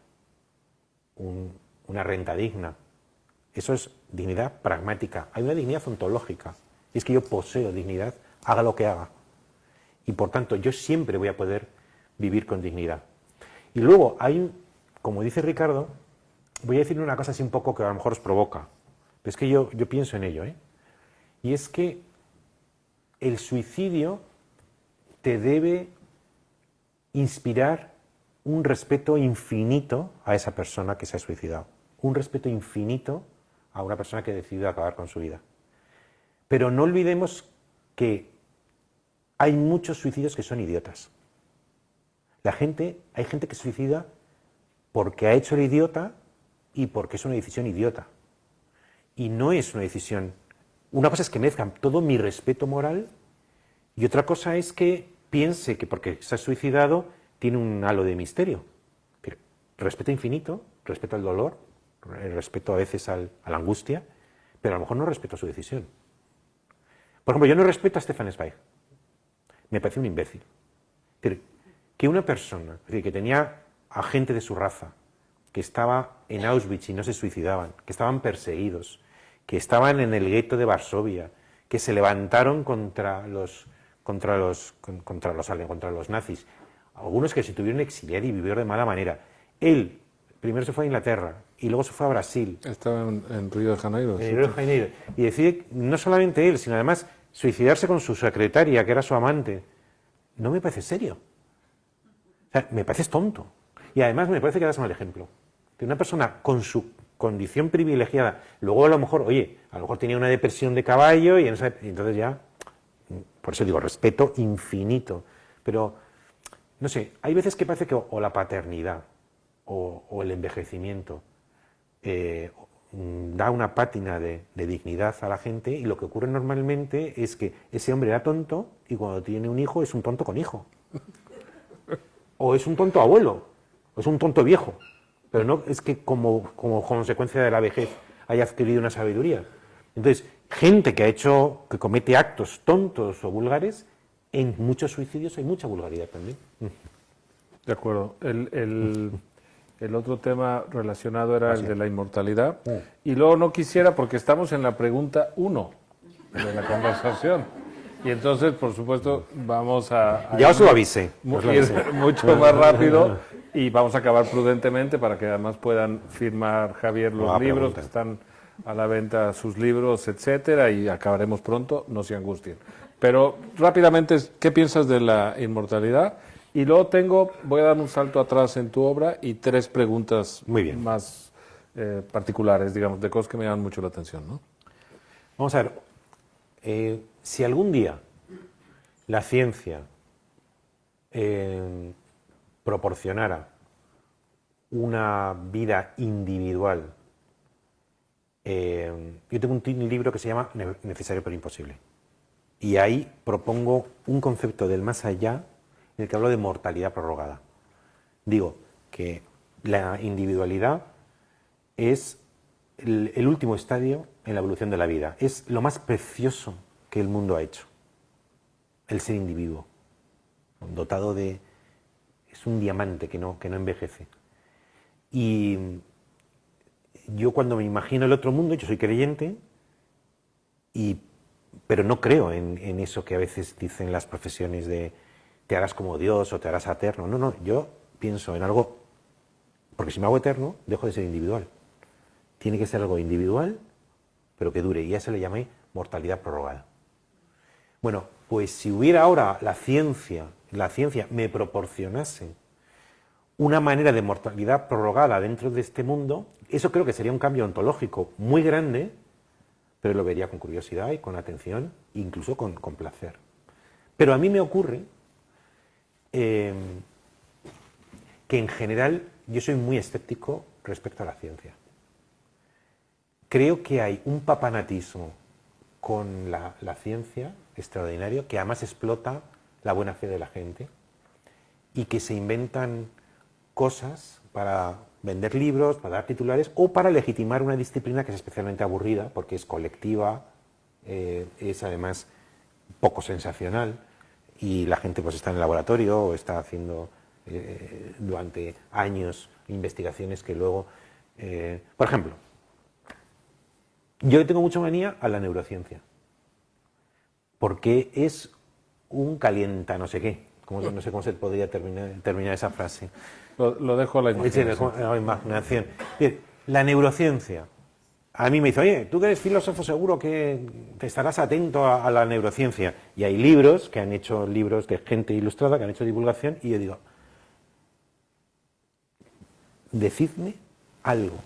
una renta digna. Eso es dignidad pragmática. Hay una dignidad ontológica. Y es que yo poseo dignidad, haga lo que haga. Y por tanto, yo siempre voy a poder vivir con dignidad. Y luego hay, como dice Ricardo, voy a decir una cosa así un poco que a lo mejor os provoca, pero es que yo pienso en ello, ¿eh? Y es que el suicidio te debe inspirar un respeto infinito a esa persona que se ha suicidado, un respeto infinito a una persona que ha decidido acabar con su vida. Pero no olvidemos que hay muchos suicidios que son idiotas. Hay gente que se suicida porque ha hecho el idiota y porque es una decisión idiota. Y no es una decisión... Una cosa es que mezclan todo mi respeto moral y otra cosa es que piense que porque se ha suicidado tiene un halo de misterio. Pero respeto infinito, respeto al dolor, respeto a veces a la angustia, pero a lo mejor no respeto su decisión. Por ejemplo, yo no respeto a Stefan Zweig. Me parece un imbécil. Pero que una persona, es decir, que tenía a gente de su raza, que estaba en Auschwitz y no se suicidaban, que estaban perseguidos, que estaban en el gueto de Varsovia, que se levantaron contra los nazis, algunos que se tuvieron que exiliar y vivieron de mala manera. Él primero se fue a Inglaterra y luego se fue a Brasil. Estaba en Río de Janeiro. En Río de Janeiro. Y decide, no solamente él, sino además suicidarse con su secretaria, que era su amante. No me parece serio. O sea, me parece tonto. Y además me parece que das mal ejemplo. Que una persona con su condición privilegiada, luego a lo mejor, oye, a lo mejor tenía una depresión de caballo y entonces ya, por eso digo, respeto infinito. Pero, no sé, hay veces que parece que o la paternidad o el envejecimiento da una pátina de dignidad a la gente y lo que ocurre normalmente es que ese hombre era tonto y cuando tiene un hijo es un tonto con hijo. O es un tonto abuelo, o es un tonto viejo. Pero no es que como consecuencia de la vejez haya adquirido una sabiduría. Entonces, gente que comete actos tontos o vulgares, en muchos suicidios hay mucha vulgaridad también. De acuerdo. El otro tema relacionado era el de la inmortalidad. Y luego no quisiera, porque estamos en la pregunta 1 de la conversación. Y entonces, por supuesto, vamos a ya os lo avisé. Ir mucho más rápido y vamos a acabar prudentemente para que además puedan firmar, Javier, los libros que están a la venta, sus libros, etcétera, y acabaremos pronto, no se angustien. Pero rápidamente, ¿qué piensas de la inmortalidad? Y luego voy a dar un salto atrás en tu obra y 3 preguntas más particulares, digamos, de cosas que me llaman mucho la atención, ¿no? Vamos a ver, si algún día la ciencia proporcionara una vida individual, yo tengo un libro que se llama Necesario pero imposible. Y ahí propongo un concepto del más allá en el que hablo de mortalidad prorrogada. Digo que la individualidad es el último estadio en la evolución de la vida. Es lo más precioso que el mundo ha hecho. El ser individuo, dotado de... es un diamante que no envejece. Y yo cuando me imagino el otro mundo, yo soy creyente, pero no creo en eso que a veces dicen las profesiones de te harás como Dios o te harás eterno. No, yo pienso en algo, porque si me hago eterno, dejo de ser individual. Tiene que ser algo individual, pero que dure, y a eso le llamé mortalidad prorrogada. Bueno, pues si hubiera ahora la ciencia me proporcionase una manera de mortalidad prorrogada dentro de este mundo, eso creo que sería un cambio ontológico muy grande, pero lo vería con curiosidad y con atención, incluso con placer. Pero a mí me ocurre que en general yo soy muy escéptico respecto a la ciencia. Creo que hay un papanatismo con la ciencia extraordinario que además explota la buena fe de la gente y que se inventan cosas para vender libros, para dar titulares o para legitimar una disciplina que es especialmente aburrida porque es colectiva, es además poco sensacional y la gente pues está en el laboratorio o está haciendo durante años investigaciones que luego... por ejemplo, yo le tengo mucha manía a la neurociencia porque es un calienta no sé qué. No sé cómo se podría terminar esa frase. Lo dejo a la imaginación. Sí, la imaginación. Bien, la neurociencia. A mí me dice, oye, tú que eres filósofo seguro que te estarás atento a la neurociencia. Y hay libros que han hecho libros de gente ilustrada, que han hecho divulgación, y yo digo, decidme algo.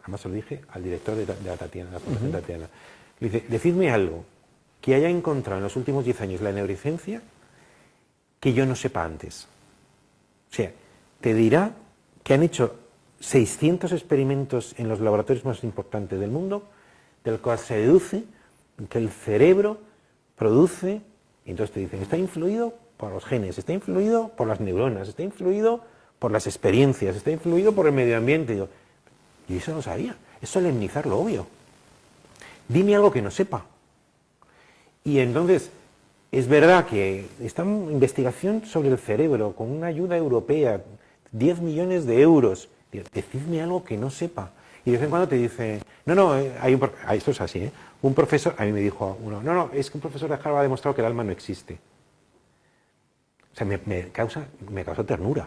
Además se lo dije al director de la Tatiana, la Fundación Tatiana. Le dice, decidme algo que haya encontrado en los últimos 10 años la neurociencia que yo no sepa antes. O sea, te dirá que han hecho 600 experimentos en los laboratorios más importantes del mundo, del cual se deduce que el cerebro produce, y entonces te dicen, está influido por los genes, está influido por las neuronas, está influido por las experiencias, está influido por el medio ambiente. Y yo eso no sabía, es solemnizar lo obvio. Dime algo que no sepa. Y entonces, es verdad que esta investigación sobre el cerebro, con una ayuda europea, 10 millones de euros, decidme algo que no sepa. Y de vez en cuando te dice, esto es así, ¿eh? Un profesor, a mí me dijo uno, es que un profesor de Harvard ha demostrado que el alma no existe. O sea, me causa ternura.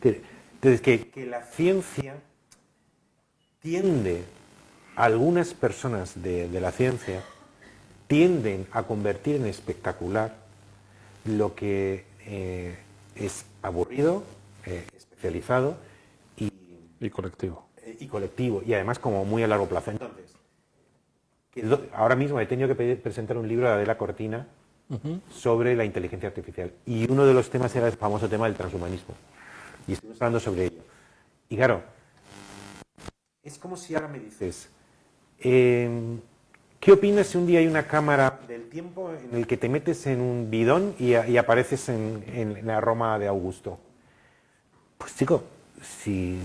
Entonces, que la ciencia tiende, algunas personas de la ciencia tienden a convertir en espectacular lo que es aburrido, especializado y colectivo. Y colectivo, y además como muy a largo plazo. Entonces, ahora mismo he tenido que presentar un libro de Adela Cortina sobre la inteligencia artificial. Y uno de los temas era el famoso tema del transhumanismo. Y estuvimos hablando sobre ello. Y claro, es como si ahora me dices, ¿qué opinas si un día hay una cámara del tiempo en el que te metes en un bidón y apareces en la Roma de Augusto? Pues chico, si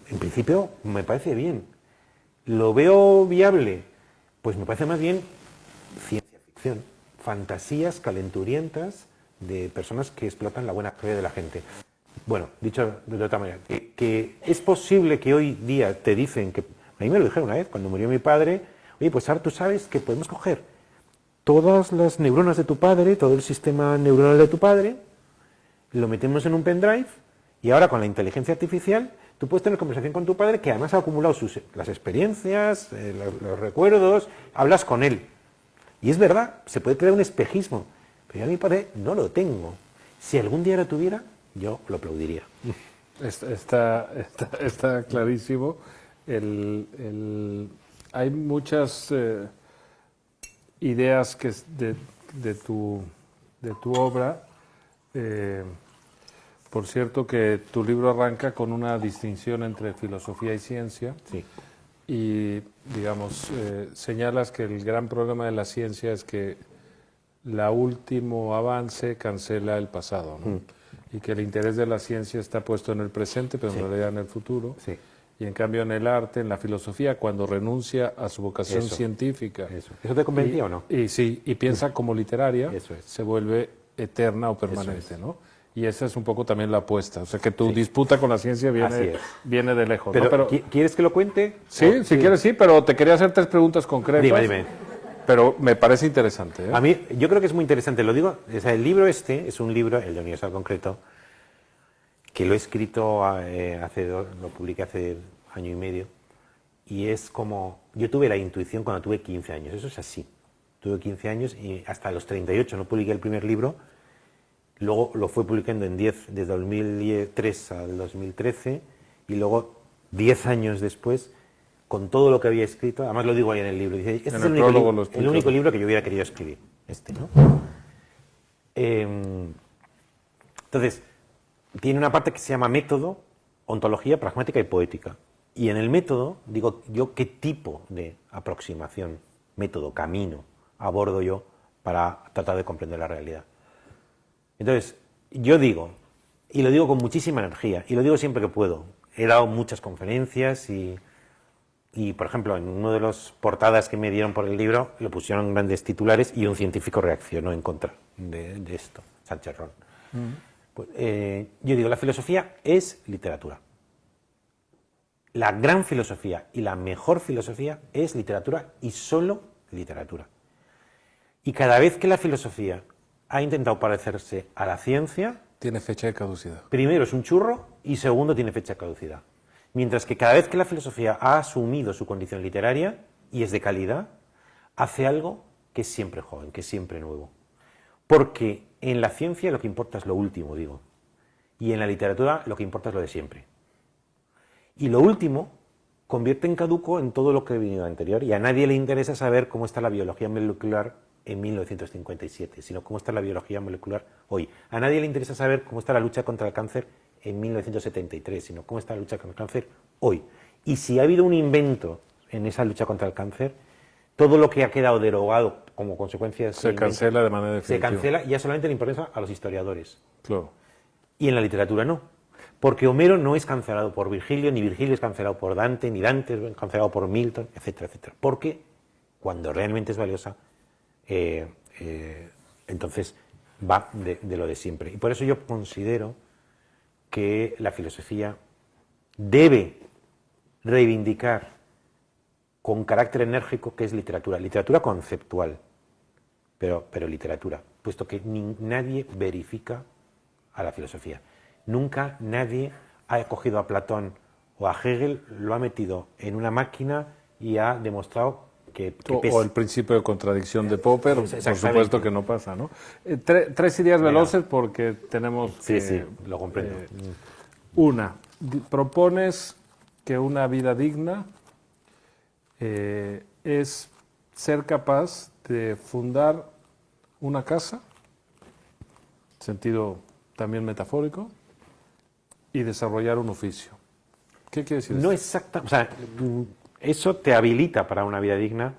en principio me parece bien. ¿Lo veo viable? Pues me parece más bien ciencia ficción, fantasías calenturientas de personas que explotan la buena fe de la gente. Bueno, dicho de otra manera, que es posible que hoy día te dicen que, a mí me lo dijeron una vez, cuando murió mi padre, oye, pues ahora tú sabes que podemos coger todas las neuronas de tu padre, todo el sistema neuronal de tu padre, lo metemos en un pendrive y ahora con la inteligencia artificial tú puedes tener conversación con tu padre que además ha acumulado las experiencias, los recuerdos, hablas con él. Y es verdad, se puede crear un espejismo, pero yo a mi padre no lo tengo. Si algún día lo tuviera, yo lo aplaudiría. Está clarísimo. Hay muchas ideas de tu obra. Por cierto que tu libro arranca con una distinción entre filosofía y ciencia. Sí. Y, digamos, señalas que el gran problema de la ciencia es que el último avance cancela el pasado, ¿no? Y que el interés de la ciencia está puesto en el presente, pero en realidad en el futuro. Sí. Y en cambio en el arte, en la filosofía, cuando renuncia a su vocación científica. ¿Eso te convencía o no? Y sí, y piensa como literaria, Eso es. se vuelve eterna o permanente, ¿no? Y esa es un poco también la apuesta. O sea, que tu disputa con la ciencia viene de lejos. Pero, ¿no? ¿quieres que lo cuente? Sí, si quieres sí, pero te quería hacer 3 preguntas concretas. Dime. Pero me parece interesante, ¿eh? A mí, yo creo que es muy interesante. Lo digo, o sea, el libro este es un libro, el de Universal Concreto, que lo he escrito lo publiqué hace año y medio, y es como, yo tuve la intuición cuando tuve 15 años, eso es así. Tuve 15 años y hasta los 38 no publiqué el primer libro. Luego lo fue publicando en 10, desde 2003 al 2013, y luego 10 años después, con todo lo que había escrito, además lo digo ahí en el libro, dice, este es el único libro que yo hubiera querido escribir, ¿no? Entonces, tiene una parte que se llama método, ontología, pragmática y poética. Y en el método, digo yo qué tipo de aproximación, método, camino, abordo yo para tratar de comprender la realidad. Entonces, yo digo, y lo digo con muchísima energía, y lo digo siempre que puedo, he dado muchas conferencias y por ejemplo, en una de las portadas que me dieron por el libro, lo pusieron grandes titulares y un científico reaccionó en contra de esto, Sánchez Ron. Pues, yo digo, la filosofía es literatura. La gran filosofía y la mejor filosofía es literatura y solo literatura. Y cada vez que la filosofía ha intentado parecerse a la ciencia, Tiene fecha de caducidad. primero es un churro y segundo tiene fecha de caducidad. Mientras que cada vez que la filosofía ha asumido su condición literaria y es de calidad, hace algo que es siempre joven, que es siempre nuevo. Porque en la ciencia lo que importa es lo último, digo. Y en la literatura lo que importa es lo de siempre. Y lo último convierte en caduco en todo lo que ha venido anterior. Y a nadie le interesa saber cómo está la biología molecular en 1957, sino cómo está la biología molecular hoy. A nadie le interesa saber cómo está la lucha contra el cáncer en 1973, sino cómo está la lucha contra el cáncer hoy. Y si ha habido un invento en esa lucha contra el cáncer, todo lo que ha quedado derogado como consecuencia de ese Se invento, cancela de manera se definitiva. cancela y ya solamente le interesa a los historiadores. Claro. Y en la literatura no. Porque Homero no es cancelado por Virgilio, ni Virgilio es cancelado por Dante, ni Dante es cancelado por Milton, etcétera, etcétera. Porque cuando realmente es valiosa, entonces va de lo de siempre. Y por eso yo considero que la filosofía debe reivindicar con carácter enérgico que es literatura. Literatura conceptual, pero literatura, puesto que nadie verifica a la filosofía. Nunca nadie ha cogido a Platón o a Hegel, lo ha metido en una máquina y ha demostrado que O el principio de contradicción de Popper, por Exactamente. supuesto que no pasa, ¿no? Tres ideas veloces porque tenemos que... Sí, lo comprendo. Una, propones que una vida digna es ser capaz de fundar una casa, sentido también metafórico, y desarrollar un oficio. ¿Qué quiere decir No eso? exacta, o sea, eso te habilita para una vida digna.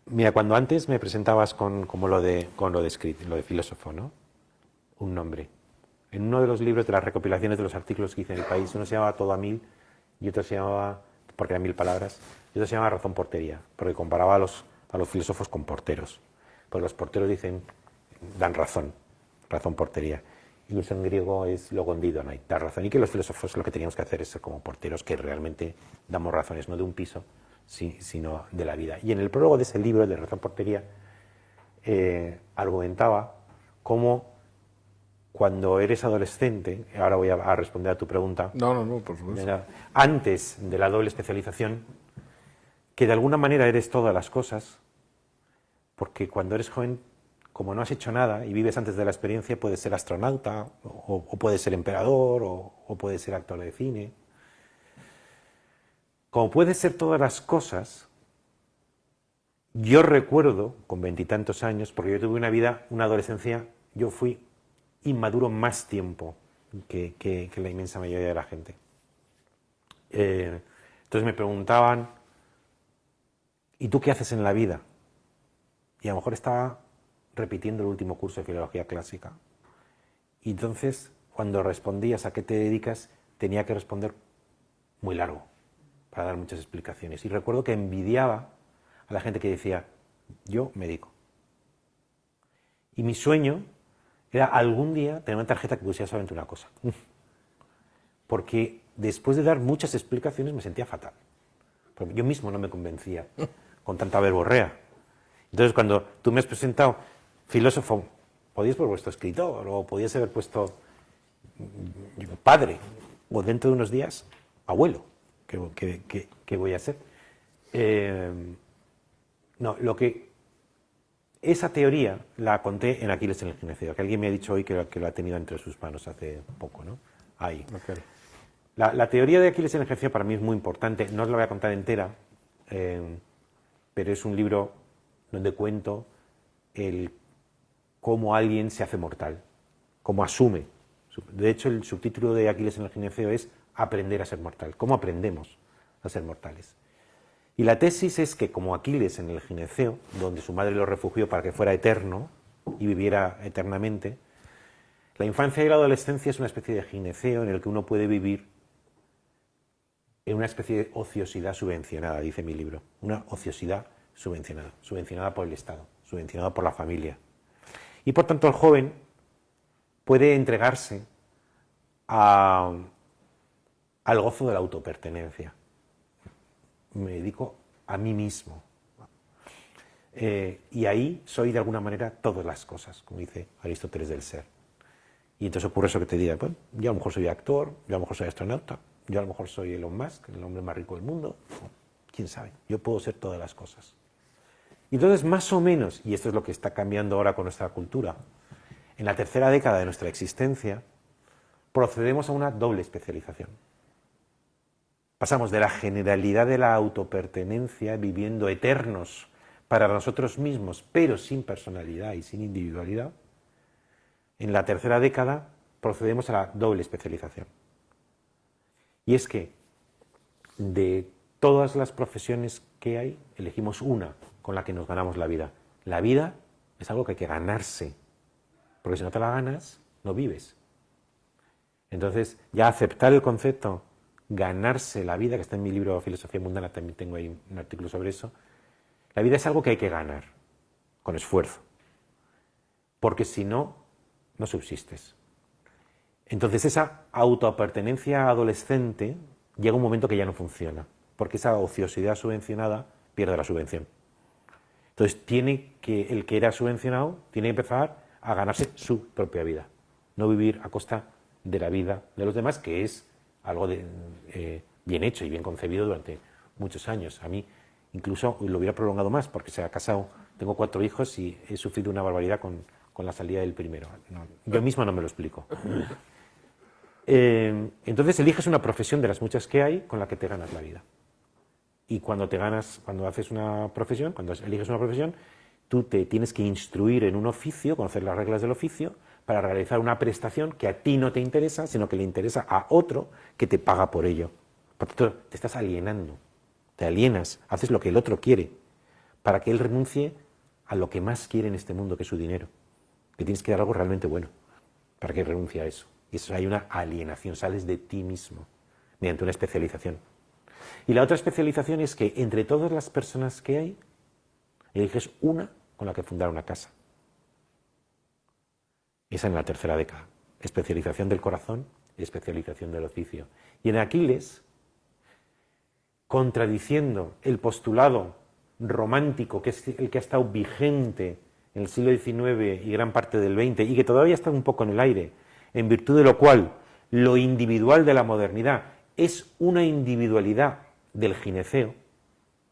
Mira, cuando antes me presentabas con lo de escrito, lo de filósofo, ¿no? Un nombre. En uno de los libros de las recopilaciones de los artículos que hice en El País, uno se llamaba Todo a 1000 y otro se llamaba, porque eran 1000 palabras, y otro se llamaba Razón Portería, porque comparaba a los filósofos con porteros. Porque los porteros dan razón portería. Incluso en griego es logondidonia, dar razón. Y que los filósofos lo que teníamos que hacer es ser como porteros que realmente damos razones, no de un piso, sino de la vida. Y en el prólogo de ese libro, de Razón Portería, argumentaba cómo cuando eres adolescente, ahora voy a responder a tu pregunta, No, por supuesto. antes de la doble especialización, que de alguna manera eres todas las cosas, porque cuando eres joven, como no has hecho nada y vives antes de la experiencia, puedes ser astronauta, o puedes ser emperador, o puedes ser actor de cine. Como puedes ser todas las cosas, yo recuerdo, con 20 y tantos años, porque yo tuve una adolescencia, yo fui inmaduro más tiempo que la inmensa mayoría de la gente. Entonces me preguntaban, ¿y tú qué haces en la vida? Y a lo mejor estaba repitiendo el último curso de filología clásica. Y entonces, cuando respondías a qué te dedicas, tenía que responder muy largo, para dar muchas explicaciones. Y recuerdo que envidiaba a la gente que decía, yo me dedico. Y mi sueño era algún día tener una tarjeta que pusiera solamente una cosa. Porque después de dar muchas explicaciones me sentía fatal. Porque yo mismo no me convencía con tanta verborrea. Entonces, cuando tú me has presentado filósofo, podías haber puesto escritor, o podías haber puesto padre, o dentro de unos días, abuelo. ¿Qué voy a ser? No, esa teoría la conté en Aquiles en el gineceo, que alguien me ha dicho hoy que lo ha tenido entre sus manos hace poco, ¿no? Ahí. Okay. La teoría de Aquiles en el gineceo para mí es muy importante, no os la voy a contar entera, pero es un libro donde cuento cómo alguien se hace mortal, cómo asume. De hecho, el subtítulo de Aquiles en el gineceo es Aprender a ser mortal. ¿Cómo aprendemos a ser mortales? Y la tesis es que, como Aquiles en el gineceo, donde su madre lo refugió para que fuera eterno y viviera eternamente, la infancia y la adolescencia es una especie de gineceo en el que uno puede vivir en una especie de ociosidad subvencionada, dice mi libro. Una ociosidad subvencionada por el Estado, subvencionada por la familia. Y por tanto el joven puede entregarse al gozo de la autopertenencia. Me dedico a mí mismo. y ahí soy de alguna manera todas las cosas, como dice Aristóteles del ser. Y entonces ocurre eso que te diga, bueno, yo a lo mejor soy actor, yo a lo mejor soy astronauta, yo a lo mejor soy Elon Musk, el hombre más rico del mundo, quién sabe, yo puedo ser todas las cosas. Y entonces, más o menos, y esto es lo que está cambiando ahora con nuestra cultura, en la tercera década de nuestra existencia, procedemos a una doble especialización. Pasamos de la generalidad de la autopertenencia, viviendo eternos para nosotros mismos, pero sin personalidad y sin individualidad. En la tercera década procedemos a la doble especialización. Y es que de todas las profesiones que hay, elegimos una con la que nos ganamos la vida. La vida es algo que hay que ganarse, porque si no te la ganas, no vives. Entonces, ya aceptar el concepto, ganarse la vida, que está en mi libro Filosofía Mundana, también tengo ahí un artículo sobre eso, la vida es algo que hay que ganar, con esfuerzo, porque si no, no subsistes. Entonces, esa autopertenencia adolescente llega un momento que ya no funciona, porque esa ociosidad subvencionada pierde la subvención. Entonces, el que era subvencionado tiene que empezar a ganarse su propia vida, no vivir a costa de la vida de los demás, que es algo bien hecho y bien concebido durante muchos años. A mí incluso lo hubiera prolongado más, porque se ha casado, tengo 4 hijos y he sufrido una barbaridad con la salida del primero. No, yo mismo no me lo explico. Entonces eliges una profesión de las muchas que hay con la que te ganas la vida. Y cuando haces una profesión, cuando eliges una profesión, tú te tienes que instruir en un oficio, conocer las reglas del oficio, para realizar una prestación que a ti no te interesa, sino que le interesa a otro que te paga por ello. Por tanto, te estás alienando, te alienas, haces lo que el otro quiere, para que él renuncie a lo que más quiere en este mundo, que es su dinero. Que tienes que dar algo realmente bueno, para que renuncie a eso. Y eso hay una alienación, sales de ti mismo, mediante una especialización. Y la otra especialización es que entre todas las personas que hay, eliges una con la que fundar una casa. Esa en la tercera década. Especialización del corazón y especialización del oficio. Y en Aquiles, contradiciendo el postulado romántico, que es el que ha estado vigente en el siglo XIX y gran parte del XX, y que todavía está un poco en el aire, en virtud de lo cual lo individual de la modernidad es una individualidad del gineceo,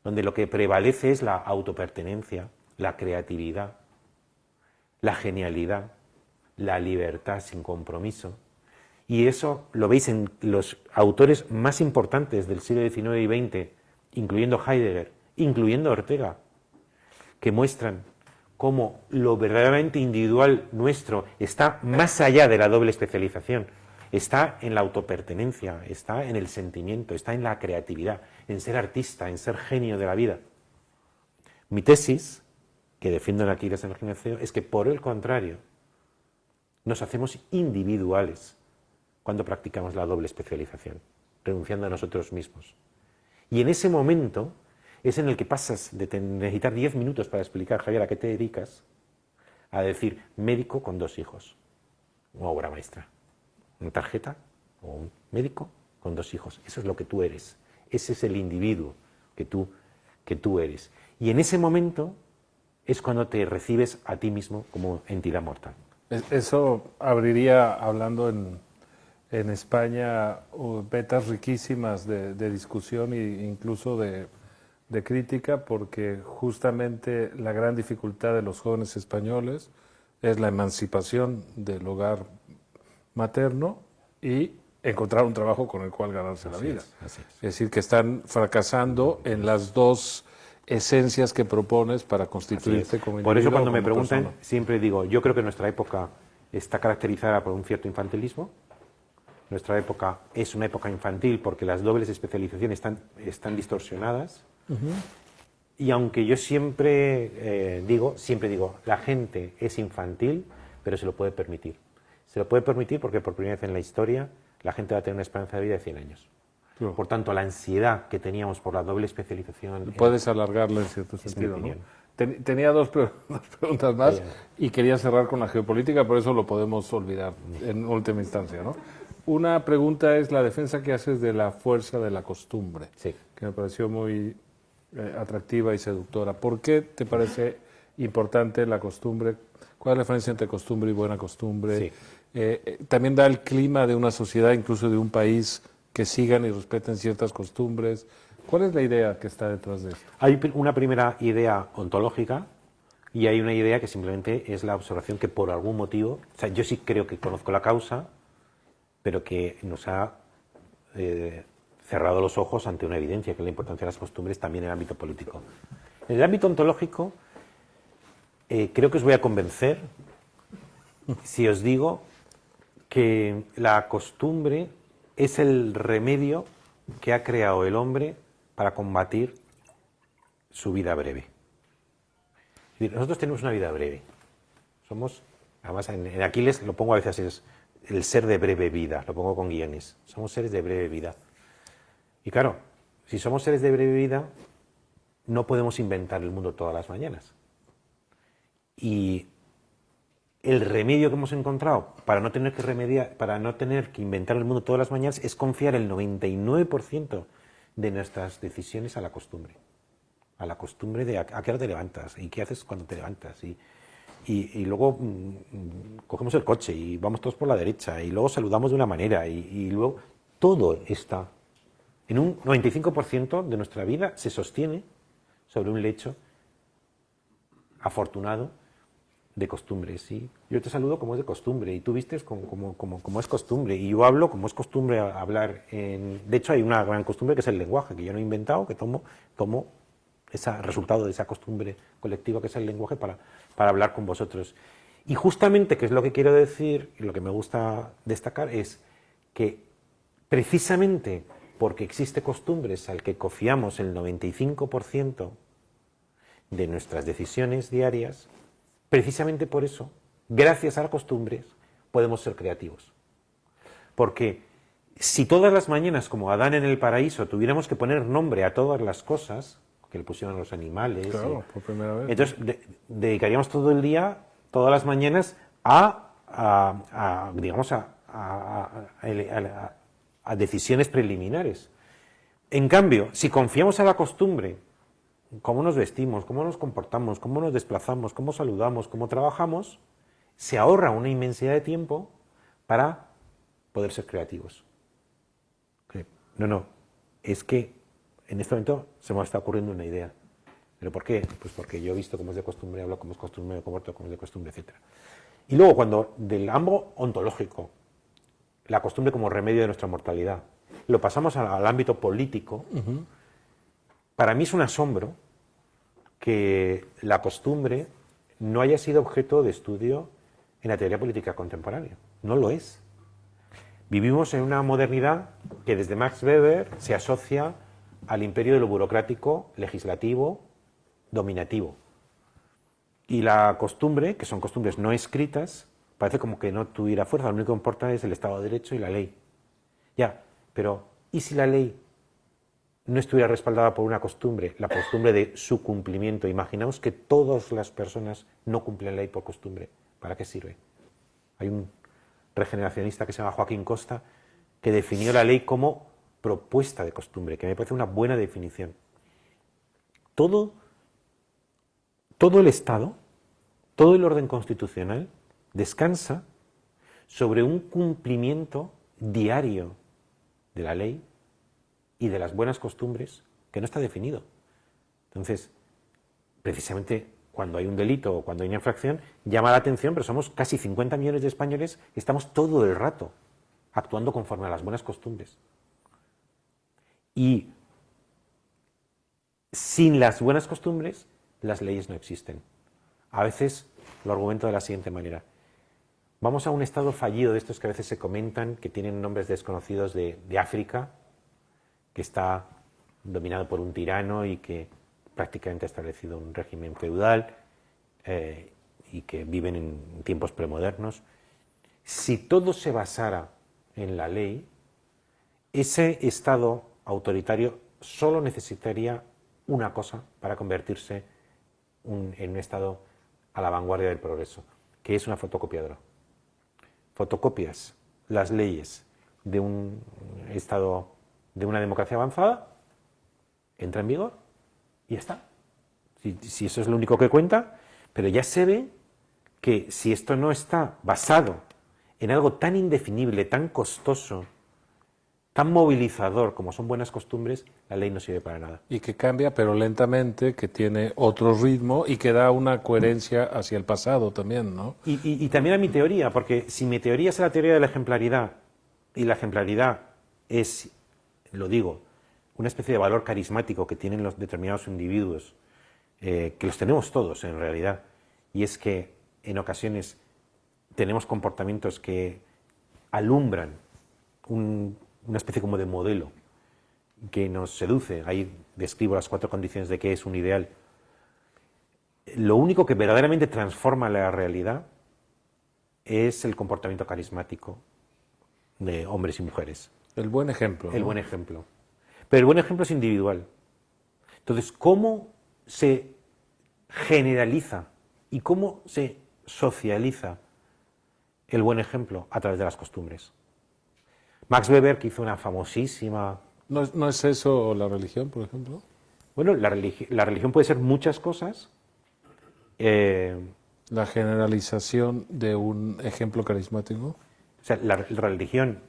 donde lo que prevalece es la autopertenencia, la creatividad, la genialidad, la libertad sin compromiso. Y eso lo veis en los autores más importantes del siglo XIX y XX, incluyendo Heidegger, incluyendo Ortega, que muestran cómo lo verdaderamente individual nuestro está más allá de la doble especialización. Está en la autopertenencia, está en el sentimiento, está en la creatividad, en ser artista, en ser genio de la vida. Mi tesis, que defiendo en Aquiles en el gineceo, es que por el contrario, nos hacemos individuales cuando practicamos la doble especialización, renunciando a nosotros mismos. Y en ese momento es en el que pasas de necesitar 10 minutos para explicar, Javier, a qué te dedicas, a decir médico con 2 hijos, una obra maestra. Una tarjeta o un médico con 2 hijos. Eso es lo que tú eres. Ese es el individuo que tú eres. Y en ese momento es cuando te recibes a ti mismo como entidad mortal. Eso abriría, hablando en España, vetas riquísimas de discusión e incluso de crítica, porque justamente la gran dificultad de los jóvenes españoles es la emancipación del hogar materno y encontrar un trabajo con el cual ganarse la vida. Así es. Es decir, que están fracasando en las dos esencias que propones para constituirte como individuo. Por eso cuando me como preguntan, persona. siempre digo, yo creo que nuestra época está caracterizada por un cierto infantilismo. Nuestra época es una época infantil porque las dobles especializaciones están distorsionadas. Y aunque yo siempre digo, la gente es infantil, pero se lo puede permitir. Se lo puede permitir porque por primera vez en la historia la gente va a tener una esperanza de vida de 100 años. Claro. Por tanto, la ansiedad que teníamos por la doble especialización... Puedes alargarla en cierto sentido, ¿no? opinión. Tenía dos preguntas más y quería cerrar con la geopolítica, por eso lo podemos olvidar en última instancia, ¿no? Una pregunta es la defensa que haces de la fuerza de la costumbre, Sí. que me pareció muy atractiva y seductora. ¿Por qué te parece importante la costumbre? ¿Cuál es la diferencia entre costumbre y buena costumbre? Sí. También da el clima de una sociedad, incluso de un país, que sigan y respeten ciertas costumbres. ¿Cuál es la idea que está detrás de esto? Hay una primera idea ontológica y hay una idea que simplemente es la observación que por algún motivo, o sea, yo sí creo que conozco la causa, pero que nos ha cerrado los ojos ante una evidencia, que es la importancia de las costumbres también en el ámbito político. En el ámbito ontológico, creo que os voy a convencer si os digo que la costumbre es el remedio que ha creado el hombre para combatir su vida breve. Es decir, nosotros tenemos una vida breve. Somos, además en Aquiles lo pongo a veces, es el ser de breve vida, lo pongo con guiones. Somos seres de breve vida. Y claro, si somos seres de breve vida, no podemos inventar el mundo todas las mañanas. Y el remedio que hemos encontrado para no tener que inventar el mundo todas las mañanas es confiar el 99% de nuestras decisiones a la costumbre. A la costumbre de a qué hora te levantas y qué haces cuando te levantas. Y luego cogemos el coche y vamos todos por la derecha y luego saludamos de una manera y luego todo está. En un 95% de nuestra vida se sostiene sobre un lecho afortunado de costumbres, ¿sí? Yo te saludo como es de costumbre y tú vistes como es costumbre y yo hablo como es costumbre hablar. De hecho hay una gran costumbre que es el lenguaje, que yo no he inventado, que tomo ese resultado de esa costumbre colectiva que es el lenguaje para hablar con vosotros. Y justamente, que es lo que quiero decir y lo que me gusta destacar, es que precisamente porque existe costumbres al que confiamos el 95% de nuestras decisiones diarias, precisamente por eso, gracias a las costumbres, podemos ser creativos. Porque si todas las mañanas, como Adán en el paraíso, tuviéramos que poner nombre a todas las cosas que le pusieron a los animales, claro, por primera vez. Entonces dedicaríamos todo el día, todas las mañanas, a decisiones preliminares. En cambio, si confiamos a la costumbre, cómo nos vestimos, cómo nos comportamos, cómo nos desplazamos, cómo saludamos, cómo trabajamos, se ahorra una inmensidad de tiempo para poder ser creativos. No, es que en este momento se me está ocurriendo una idea. ¿Pero por qué? Pues porque yo he visto cómo es de costumbre, hablo como es costumbre, me comporto como es de costumbre, etc. Y luego, cuando del ámbito ontológico, la costumbre como remedio de nuestra mortalidad, lo pasamos al ámbito político, para mí es un asombro que la costumbre no haya sido objeto de estudio en la teoría política contemporánea. No lo es. Vivimos en una modernidad que desde Max Weber se asocia al imperio de lo burocrático, legislativo, dominativo. Y la costumbre, que son costumbres no escritas, parece como que no tuviera fuerza. Lo único que importa es el Estado de Derecho y la ley. Ya, pero ¿y si la ley no estuviera respaldada por una costumbre, la costumbre de su cumplimiento? Imaginaos que todas las personas no cumplen la ley por costumbre. ¿Para qué sirve? Hay un regeneracionista que se llama Joaquín Costa que definió la ley como propuesta de costumbre, que me parece una buena definición. Todo el Estado, todo el orden constitucional descansa sobre un cumplimiento diario de la ley y de las buenas costumbres que no está definido. Entonces, precisamente cuando hay un delito o cuando hay una infracción, llama la atención, pero somos casi 50 millones de españoles y estamos todo el rato actuando conforme a las buenas costumbres. Y sin las buenas costumbres, las leyes no existen. A veces lo argumento de la siguiente manera. Vamos a un estado fallido de estos que a veces se comentan, que tienen nombres desconocidos de África, que está dominado por un tirano y que prácticamente ha establecido un régimen feudal y que viven en tiempos premodernos. Si todo se basara en la ley, ese estado autoritario solo necesitaría una cosa para convertirse en un estado a la vanguardia del progreso, que es una fotocopiadora. Fotocopias las leyes de un estado, de una democracia avanzada, entra en vigor y ya está. Si eso es lo único que cuenta, pero ya se ve que si esto no está basado en algo tan indefinible, tan costoso, tan movilizador como son buenas costumbres, la ley no sirve para nada. Y que cambia, pero lentamente, que tiene otro ritmo y que da una coherencia hacia el pasado también, ¿no? Y también a mi teoría, porque si mi teoría es la teoría de la ejemplaridad, y la ejemplaridad es, lo digo, una especie de valor carismático que tienen los determinados individuos, que los tenemos todos en realidad, y es que en ocasiones tenemos comportamientos que alumbran una especie como de modelo que nos seduce. Ahí describo las 4 condiciones de qué es un ideal. Lo único que verdaderamente transforma la realidad es el comportamiento carismático de hombres y mujeres. El buen ejemplo. El ¿no? buen ejemplo. Pero el buen ejemplo es individual. Entonces, ¿cómo se generaliza y cómo se socializa el buen ejemplo? A través de las costumbres. Max Weber, que hizo una famosísima... ¿No es eso la religión, por ejemplo? Bueno, la religión puede ser muchas cosas. La generalización de un ejemplo carismático. O sea, la religión...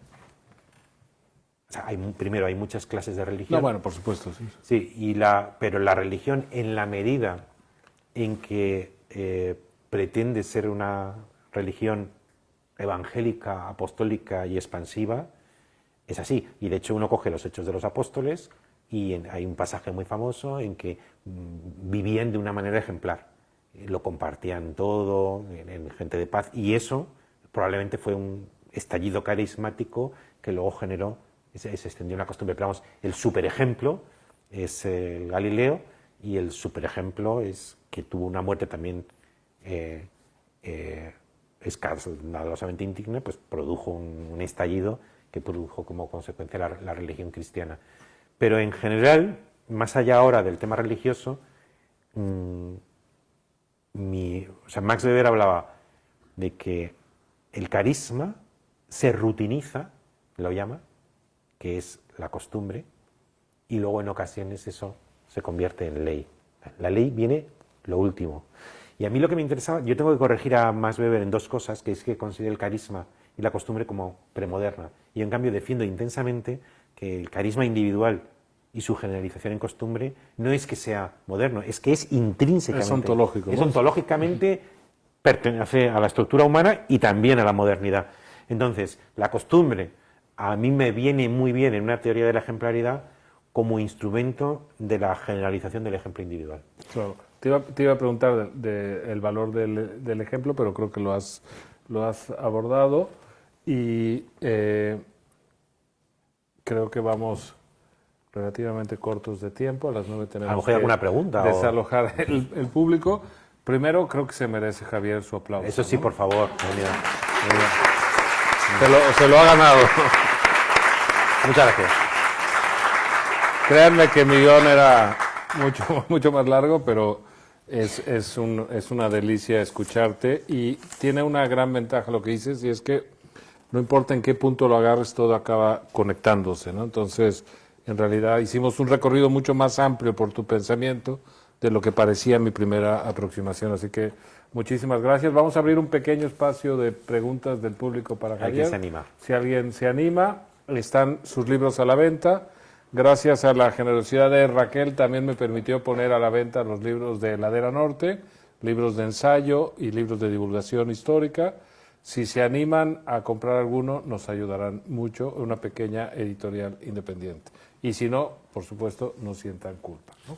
O sea, primero, hay muchas clases de religión. No, bueno, por supuesto, sí. Sí, pero la religión, en la medida en que pretende ser una religión evangélica, apostólica y expansiva, es así. Y de hecho uno coge los Hechos de los Apóstoles y hay un pasaje muy famoso en que vivían de una manera ejemplar. Lo compartían todo, en gente de paz, y eso probablemente fue un estallido carismático que luego generó, se extendió una costumbre. Pero vamos, el superejemplo es el Galileo, y el superejemplo es que tuvo una muerte también escandalosamente indigna, pues produjo un estallido que produjo como consecuencia la religión cristiana. Pero en general, más allá ahora del tema religioso, Max Weber hablaba de que el carisma se rutiniza, lo llama, que es la costumbre, y luego en ocasiones eso se convierte en ley. La ley viene lo último. Y a mí lo que me interesaba, yo tengo que corregir a Max Weber en 2 cosas, que es que considera el carisma y la costumbre como premoderna. Y en cambio defiendo intensamente que el carisma individual y su generalización en costumbre no es que sea moderno, es que es intrínsecamente... Es ontológico. Es ontológicamente pertenece a la estructura humana y también a la modernidad. Entonces, la costumbre a mí me viene muy bien en una teoría de la ejemplaridad como instrumento de la generalización del ejemplo individual. Claro. Te iba a preguntar del valor del ejemplo, pero creo que lo has abordado. Y creo que vamos relativamente cortos de tiempo. A las 9 tenemos a lo mejor hay alguna pregunta, desalojar el público. Primero, creo que se merece Javier su aplauso. Eso sí, ¿no? Por favor. Se lo ha ganado. Muchas gracias. Créanme que mi guión era mucho más largo, pero es una delicia escucharte, y tiene una gran ventaja lo que dices, y es que no importa en qué punto lo agarres, todo acaba conectándose, ¿no? Entonces, en realidad hicimos un recorrido mucho más amplio por tu pensamiento de lo que parecía mi primera aproximación, así que muchísimas gracias. Vamos a abrir un pequeño espacio de preguntas del público para Javier. ¿Alguien se anima? Si alguien se anima, están sus libros a la venta. Gracias a la generosidad de Raquel, también me permitió poner a la venta los libros de Ladera Norte, libros de ensayo y libros de divulgación histórica. Si se animan a comprar alguno, nos ayudarán mucho, una pequeña editorial independiente. Y si no, por supuesto, no sientan culpa, ¿no?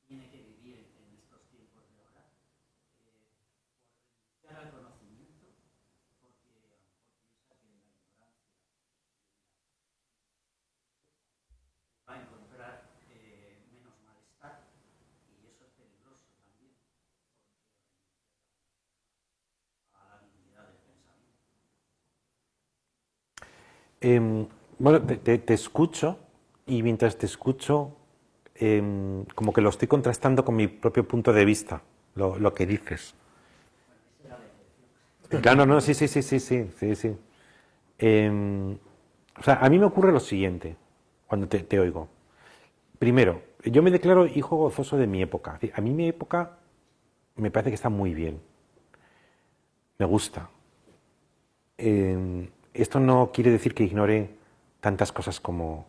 Tiene que vivir en estos tiempos de ahora, por el conocimiento Bueno, te escucho y mientras te escucho, como que lo estoy contrastando con mi propio punto de vista, lo que dices. Claro, no, sí. O sea, a mí me ocurre lo siguiente cuando te oigo. Primero, yo me declaro hijo gozoso de mi época. A mí mi época me parece que está muy bien. Me gusta. Esto no quiere decir que ignore tantas cosas como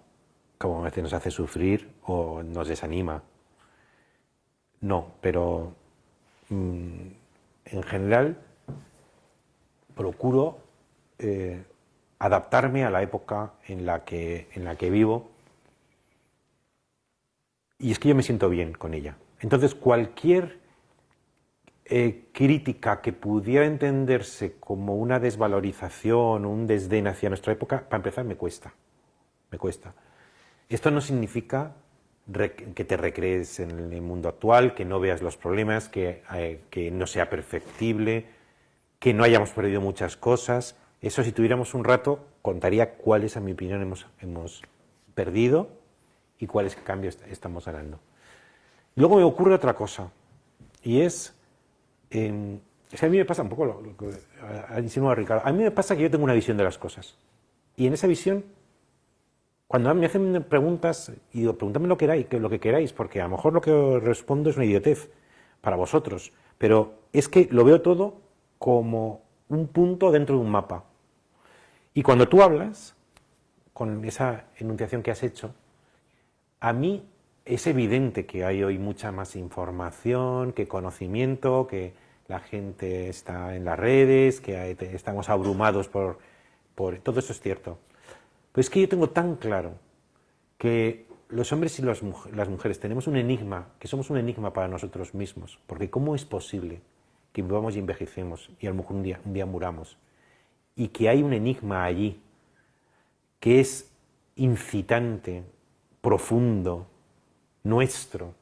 a veces nos hace sufrir o nos desanima. No, pero en general procuro adaptarme a la época en la que vivo, y es que yo me siento bien con ella. Entonces cualquier crítica que pudiera entenderse como una desvalorización o un desdén hacia nuestra época, para empezar me cuesta. Esto no significa que te recrees en el mundo actual, que no veas los problemas, que no sea perfectible, que no hayamos perdido muchas cosas. Eso, si tuviéramos un rato, contaría cuáles, en mi opinión, hemos perdido y cuáles cambios estamos ganando. Luego me ocurre otra cosa, y es a mí me pasa un poco lo que insinúa Ricardo. A mí me pasa que yo tengo una visión de las cosas, y en esa visión, cuando me hacen preguntas, y digo, preguntadme lo que queráis, porque a lo mejor lo que os respondo es una idiotez para vosotros, pero es que lo veo todo como un punto dentro de un mapa. Y cuando tú hablas, con esa enunciación que has hecho, a mí es evidente que hay hoy mucha más información, que conocimiento, que la gente está en las redes, que estamos abrumados por todo eso es cierto. Pero es que yo tengo tan claro que los hombres y las mujeres tenemos un enigma, que somos un enigma para nosotros mismos, porque ¿cómo es posible que vivamos y envejecemos y a lo mejor un día muramos? Y que hay un enigma allí que es incitante, profundo, nuestro,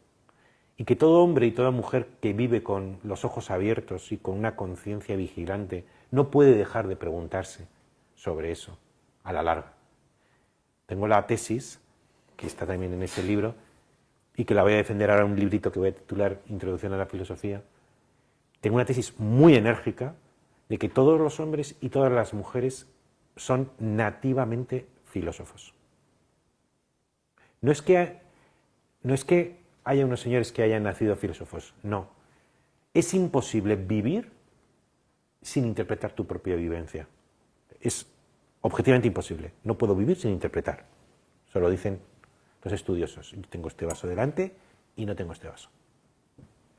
y que todo hombre y toda mujer que vive con los ojos abiertos y con una conciencia vigilante no puede dejar de preguntarse sobre eso a la larga. Tengo la tesis, que está también en ese libro, y que la voy a defender ahora en un librito que voy a titular Introducción a la Filosofía. Tengo una tesis muy enérgica de que todos los hombres y todas las mujeres son nativamente filósofos. No es que haya unos señores que hayan nacido filósofos, no. Es imposible vivir sin interpretar tu propia vivencia. Es objetivamente imposible. No puedo vivir sin interpretar. Eso lo dicen los estudiosos. Yo tengo este vaso delante y no tengo este vaso.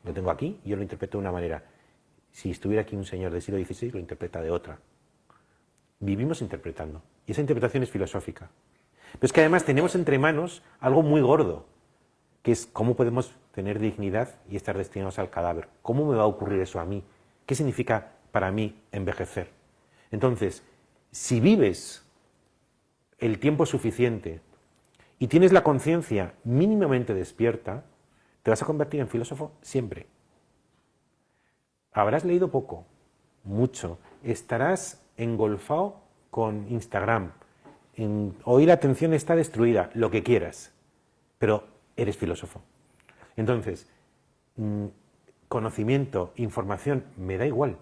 Lo tengo aquí y yo lo interpreto de una manera. Si estuviera aquí un señor del siglo XVI, lo interpreta de otra. Vivimos interpretando. Y esa interpretación es filosófica. Pero es que además tenemos entre manos algo muy gordo, que es cómo podemos tener dignidad y estar destinados al cadáver. ¿Cómo me va a ocurrir eso a mí? ¿Qué significa para mí envejecer? Entonces, si vives el tiempo suficiente y tienes la conciencia mínimamente despierta, te vas a convertir en filósofo siempre. Habrás leído poco, mucho, estarás engolfado con Instagram, hoy la atención está destruida, lo que quieras, pero eres filósofo. Entonces, conocimiento, información, me da igual.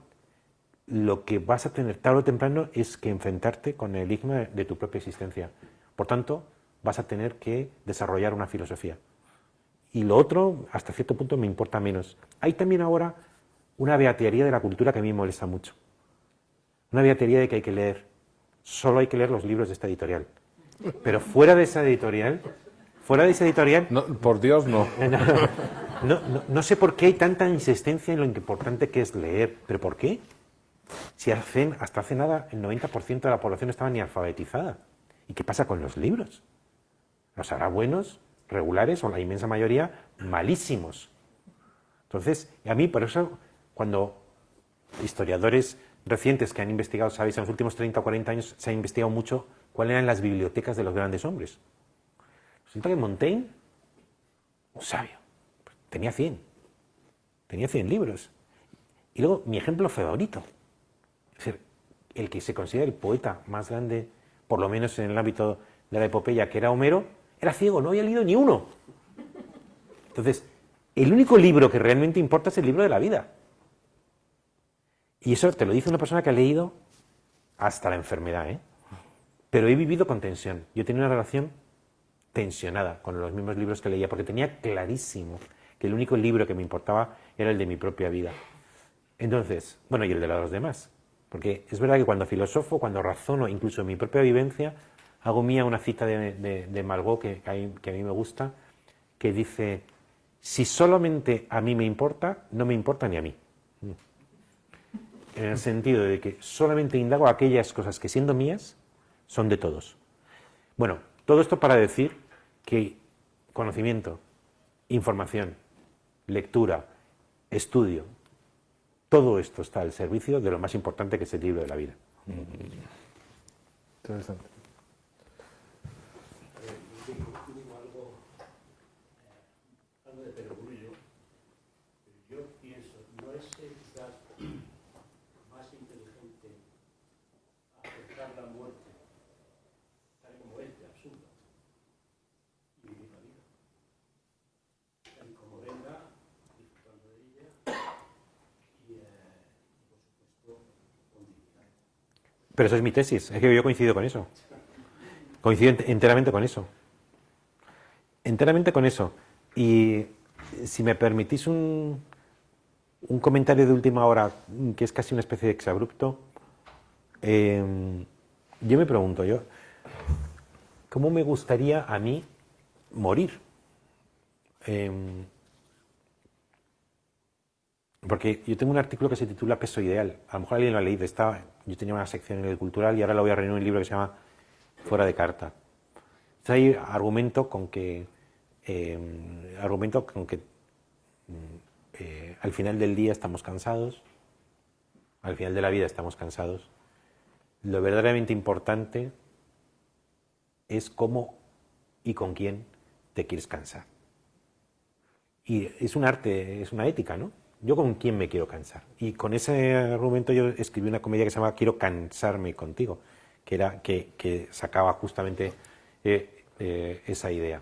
Lo que vas a tener tarde o temprano es que enfrentarte con el enigma de tu propia existencia. Por tanto, vas a tener que desarrollar una filosofía. Y lo otro, hasta cierto punto, me importa menos. Hay también ahora una beatería de la cultura que a mí me molesta mucho. Una beatería de que hay que leer. Solo hay que leer los libros de esta editorial. Pero fuera de esa editorial... No, por Dios, no. No sé por qué hay tanta insistencia en lo importante que es leer. ¿Pero por qué? Si hasta hace nada el 90% de la población estaba ni alfabetizada. ¿Y qué pasa con los libros? Los hará buenos, regulares, o la inmensa mayoría, malísimos. Entonces, a mí, por eso, cuando historiadores recientes que han investigado, sabéis, en los últimos 30 o 40 años se ha investigado mucho cuáles eran las bibliotecas de los grandes hombres. Resulta que Montaigne, un sabio, tenía 100 libros. Y luego, mi ejemplo favorito, es decir, el que se considera el poeta más grande por lo menos en el ámbito de la epopeya, que era Homero, era ciego, no había leído ni uno. Entonces, el único libro que realmente importa es el libro de la vida. Y eso te lo dice una persona que ha leído hasta la enfermedad, ¿eh? Pero he vivido con tensión. Yo tenía una relación tensionada con los mismos libros que leía, porque tenía clarísimo que el único libro que me importaba era el de mi propia vida. Entonces, bueno, y el de los demás. Porque es verdad que cuando filosofo, cuando razono, incluso en mi propia vivencia, hago mía una cita de Malraux que a mí me gusta, que dice, si solamente a mí me importa, no me importa ni a mí. En el sentido de que solamente indago aquellas cosas que siendo mías, son de todos. Bueno, todo esto para decir que conocimiento, información, lectura, estudio, todo esto está al servicio de lo más importante que es el libro de la vida. Interesante. Algo de perogrullo, pero yo pienso, no es quizás más inteligente aceptar la muerte tal como es, de absurda, y vivir la vida, tal y como venga, disfrutando de ella y por supuesto con dignidad. Pero eso es mi tesis, es que yo coincido con eso. Coincido enteramente con eso. Enteramente con eso. Y si me permitís un comentario de última hora, que es casi una especie de exabrupto, yo me pregunto, ¿cómo me gustaría a mí morir? Porque yo tengo un artículo que se titula Peso Ideal. A lo mejor alguien lo ha leído. Yo tenía una sección en el cultural y ahora lo voy a reunir en un libro que se llama Fuera de carta. Entonces ahí argumento con que al final del día estamos cansados, al final de la vida estamos cansados. Lo verdaderamente importante es cómo y con quién te quieres cansar. Y es un arte, es una ética, ¿no? Yo con quién me quiero cansar. Y con ese argumento yo escribí una comedia que se llama Quiero cansarme contigo, que sacaba justamente esa idea.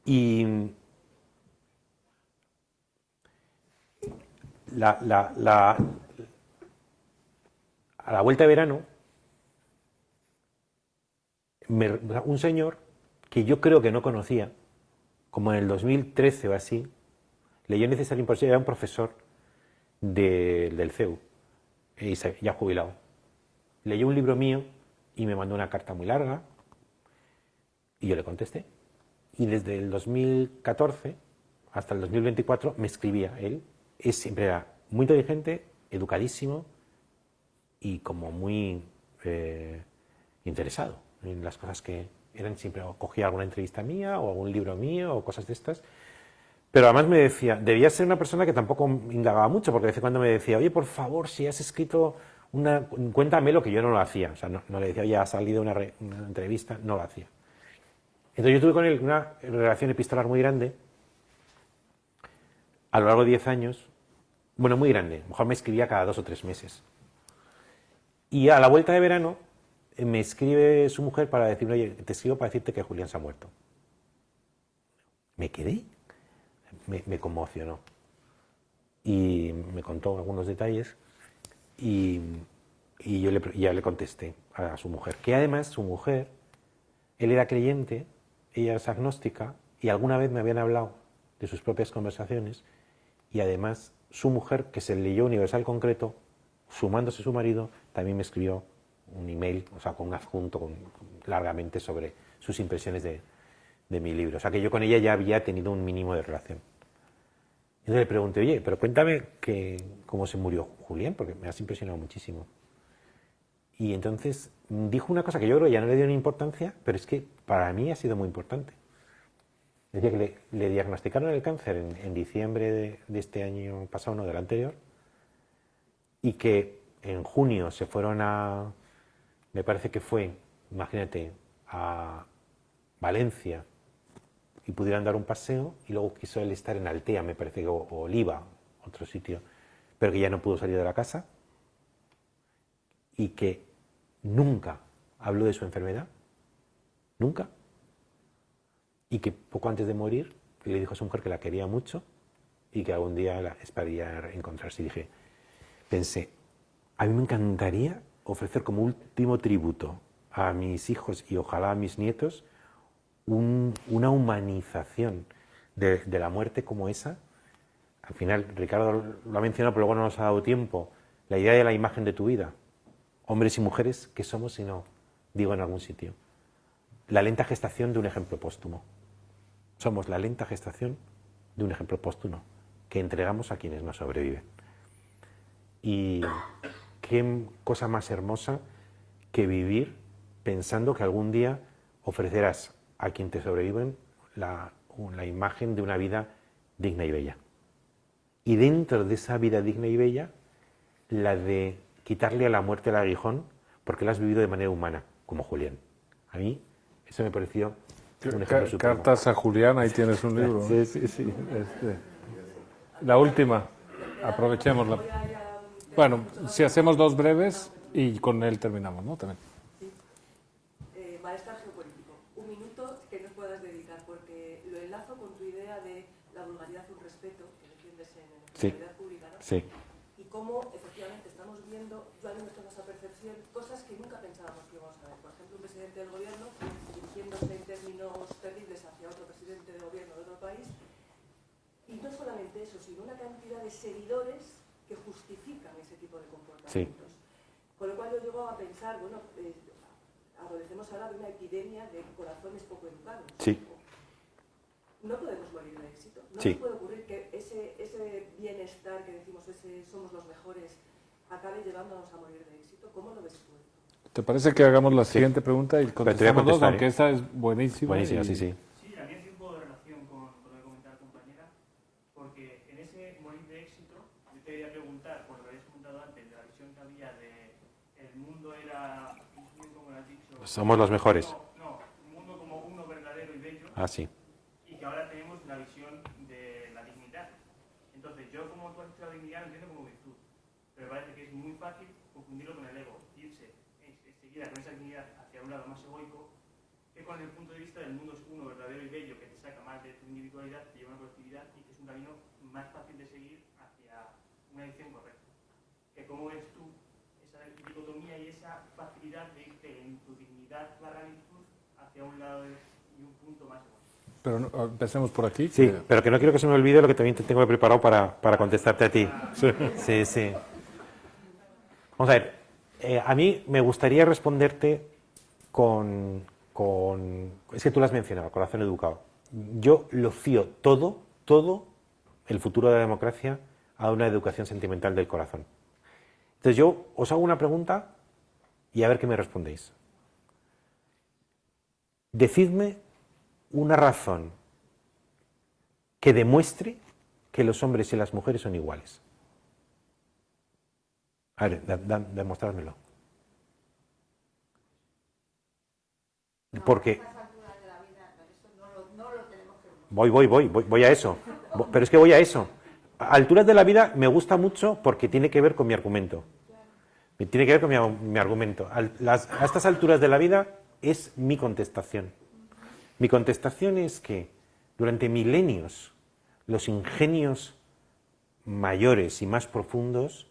Y a la vuelta de verano, un señor que yo creo que no conocía, como en el 2013 o así, leyó Necesario e Imposible, era un profesor del CEU, ya jubilado. Leyó un libro mío y me mandó una carta muy larga y yo le contesté. Y desde el 2014 hasta el 2024 me escribía él. Siempre era muy inteligente, educadísimo y como muy interesado en las cosas que eran. Siempre cogía alguna entrevista mía o algún libro mío o cosas de estas. Pero además me decía, debía ser una persona que tampoco indagaba mucho, porque de vez en cuando me decía, oye, por favor, si has escrito cuéntame lo, que yo no lo hacía. O sea, no le decía, oye, ha salido una entrevista, no lo hacía. Entonces yo tuve con él una relación epistolar muy grande, a lo largo de 10 años, bueno, muy grande, a lo mejor me escribía cada 2 o 3 meses. Y a la vuelta de verano me escribe su mujer para decirme, oye, te escribo para decirte que Julián se ha muerto. Me quedé, me conmocionó. Y me contó algunos detalles y yo ya le contesté a su mujer, que además su mujer, él era creyente, ella es agnóstica y alguna vez me habían hablado de sus propias conversaciones y además su mujer, que se leyó Universal Concreto, sumándose su marido, también me escribió un email, o sea, con un adjunto largamente sobre sus impresiones de mi libro. O sea, que yo con ella ya había tenido un mínimo de relación. Entonces le pregunté, oye, pero cuéntame cómo se murió Julián, porque me has impresionado muchísimo. Y entonces dijo una cosa que yo creo que ya no le dio ni importancia, pero es que para mí ha sido muy importante. Decía que le diagnosticaron el cáncer en diciembre de este año pasado, no del anterior, y que en junio se fueron me parece que fue, imagínate, a Valencia y pudieran dar un paseo, y luego quiso él estar en Altea, me parece, o Oliva, otro sitio, pero que ya no pudo salir de la casa, y que nunca habló de su enfermedad? Nunca. Y que poco antes de morir le dijo a su mujer que la quería mucho y que algún día esperaría encontrarse. Y pensé, a mí me encantaría ofrecer como último tributo a mis hijos y ojalá a mis nietos una humanización de la muerte como esa. Al final, Ricardo lo ha mencionado, pero luego no nos ha dado tiempo. La idea de la imagen de tu vida. Hombres y mujeres, ¿qué somos si no digo en algún sitio? La lenta gestación de un ejemplo póstumo. Somos la lenta gestación de un ejemplo póstumo que entregamos a quienes nos sobreviven. Y qué cosa más hermosa que vivir pensando que algún día ofrecerás a quien te sobreviven la imagen de una vida digna y bella. Y dentro de esa vida digna y bella, la de quitarle a la muerte el aguijón, porque la has vivido de manera humana, como Julián. A mí eso me pareció un ejemplo supremo. Cartas a Julián, ahí tienes un libro. Sí. La última, aprovechémosla. Bueno, si hacemos dos breves y con él terminamos, ¿no? También. Malestar geopolítico. Un minuto que nos puedas dedicar, porque lo enlazo con tu idea de la vulgaridad y un respeto que defiendes en la vida pública, ¿no? Sí. Y cómo, efectivamente, estamos viendo, yo al menos tengo esa percepción, cosas que nunca pensábamos que íbamos a ver. Por ejemplo, un presidente del gobierno dirigiéndose en términos terribles hacia otro presidente de gobierno de otro país. Y no solamente eso, sino una cantidad de seguidores que justifican ese tipo de comportamientos. Sí. Con lo cual yo llego a pensar, bueno, adolecemos ahora de una epidemia de corazones poco educados. Sí. No podemos morir de éxito. No sí. nos puede ocurrir que ese bienestar que decimos, ese somos los mejores, acabe llevándonos a morir de éxito. ¿Cómo lo ves tú? ¿Te parece que hagamos la siguiente pregunta y contestamos dos? Aunque esa es buenísima. Buenísima, y... sí. Sí, a mí hace un poco de relación con lo que comentaba compañera, porque en ese morir de éxito, yo te quería preguntar, por lo que habías comentado antes, de la visión que había de el mundo era, como lo has dicho... Somos los mejores. No, un mundo como uno verdadero y bello. Ah, sí. Y que ahora tenemos la visión de la dignidad. Entonces, yo como tú has dicho la dignidad lo entiendo como virtud, pero parece que es muy fácil confundirlo con el ego, irse enseguida con esa dignidad hacia un lado más egoico, que con el punto de vista del mundo es uno verdadero y bello, que te saca más de tu individualidad, te lleva a una colectividad y que es un camino más fácil de seguir hacia una dirección correcta. Que ¿cómo ves tú esa dicotomía y esa facilidad de irte en tu dignidad barra virtud hacia un lado y un punto más egoico? Pero no, empecemos por aquí. Sí, pero que no quiero que se me olvide lo que también te tengo preparado para contestarte a ti. Sí. Vamos a ver, a mí me gustaría responderte con... Es que tú lo has mencionado, corazón educado. Yo lo fío todo el futuro de la democracia a una educación sentimental del corazón. Entonces yo os hago una pregunta y a ver qué me respondéis. Decidme una razón que demuestre que los hombres y las mujeres son iguales. A ver, demostrádmelo. Porque... Voy a eso. Pero es que voy a eso. A alturas de la vida me gusta mucho porque tiene que ver con mi argumento. Tiene que ver con mi argumento. A estas alturas de la vida es mi contestación. Mi contestación es que durante milenios los ingenios mayores y más profundos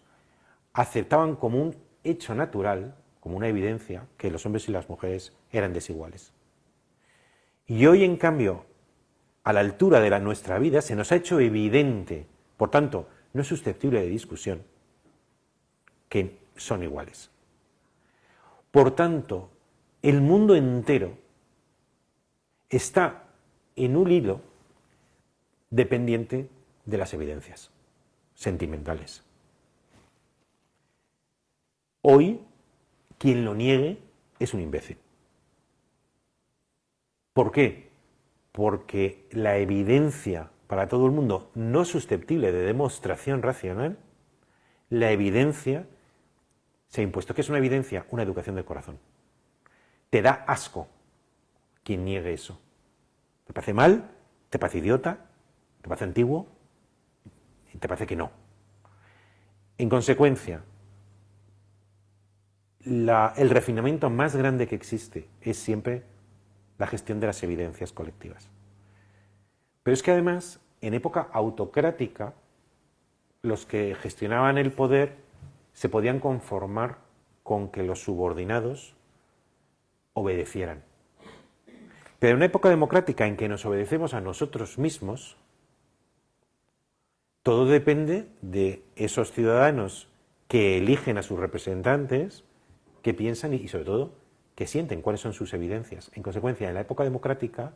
aceptaban como un hecho natural, como una evidencia, que los hombres y las mujeres eran desiguales. Y hoy, en cambio, a la altura de nuestra vida, se nos ha hecho evidente, por tanto, no es susceptible de discusión, que son iguales. Por tanto, el mundo entero está en un hilo dependiente de las evidencias sentimentales. Hoy, quien lo niegue es un imbécil. ¿Por qué? Porque la evidencia para todo el mundo no susceptible de demostración racional, la evidencia se ha impuesto. ¿Qué es una evidencia? Una educación del corazón. Te da asco quien niegue eso. ¿Te parece mal? ¿Te parece idiota? ¿Te parece antiguo? ¿Te parece que no? En consecuencia, el refinamiento más grande que existe es siempre la gestión de las evidencias colectivas. Pero es que además, en época autocrática, los que gestionaban el poder se podían conformar con que los subordinados obedecieran. Pero en una época democrática en que nos obedecemos a nosotros mismos, todo depende de esos ciudadanos que eligen a sus representantes, que piensan y sobre todo, que sienten cuáles son sus evidencias. En consecuencia, en la época democrática,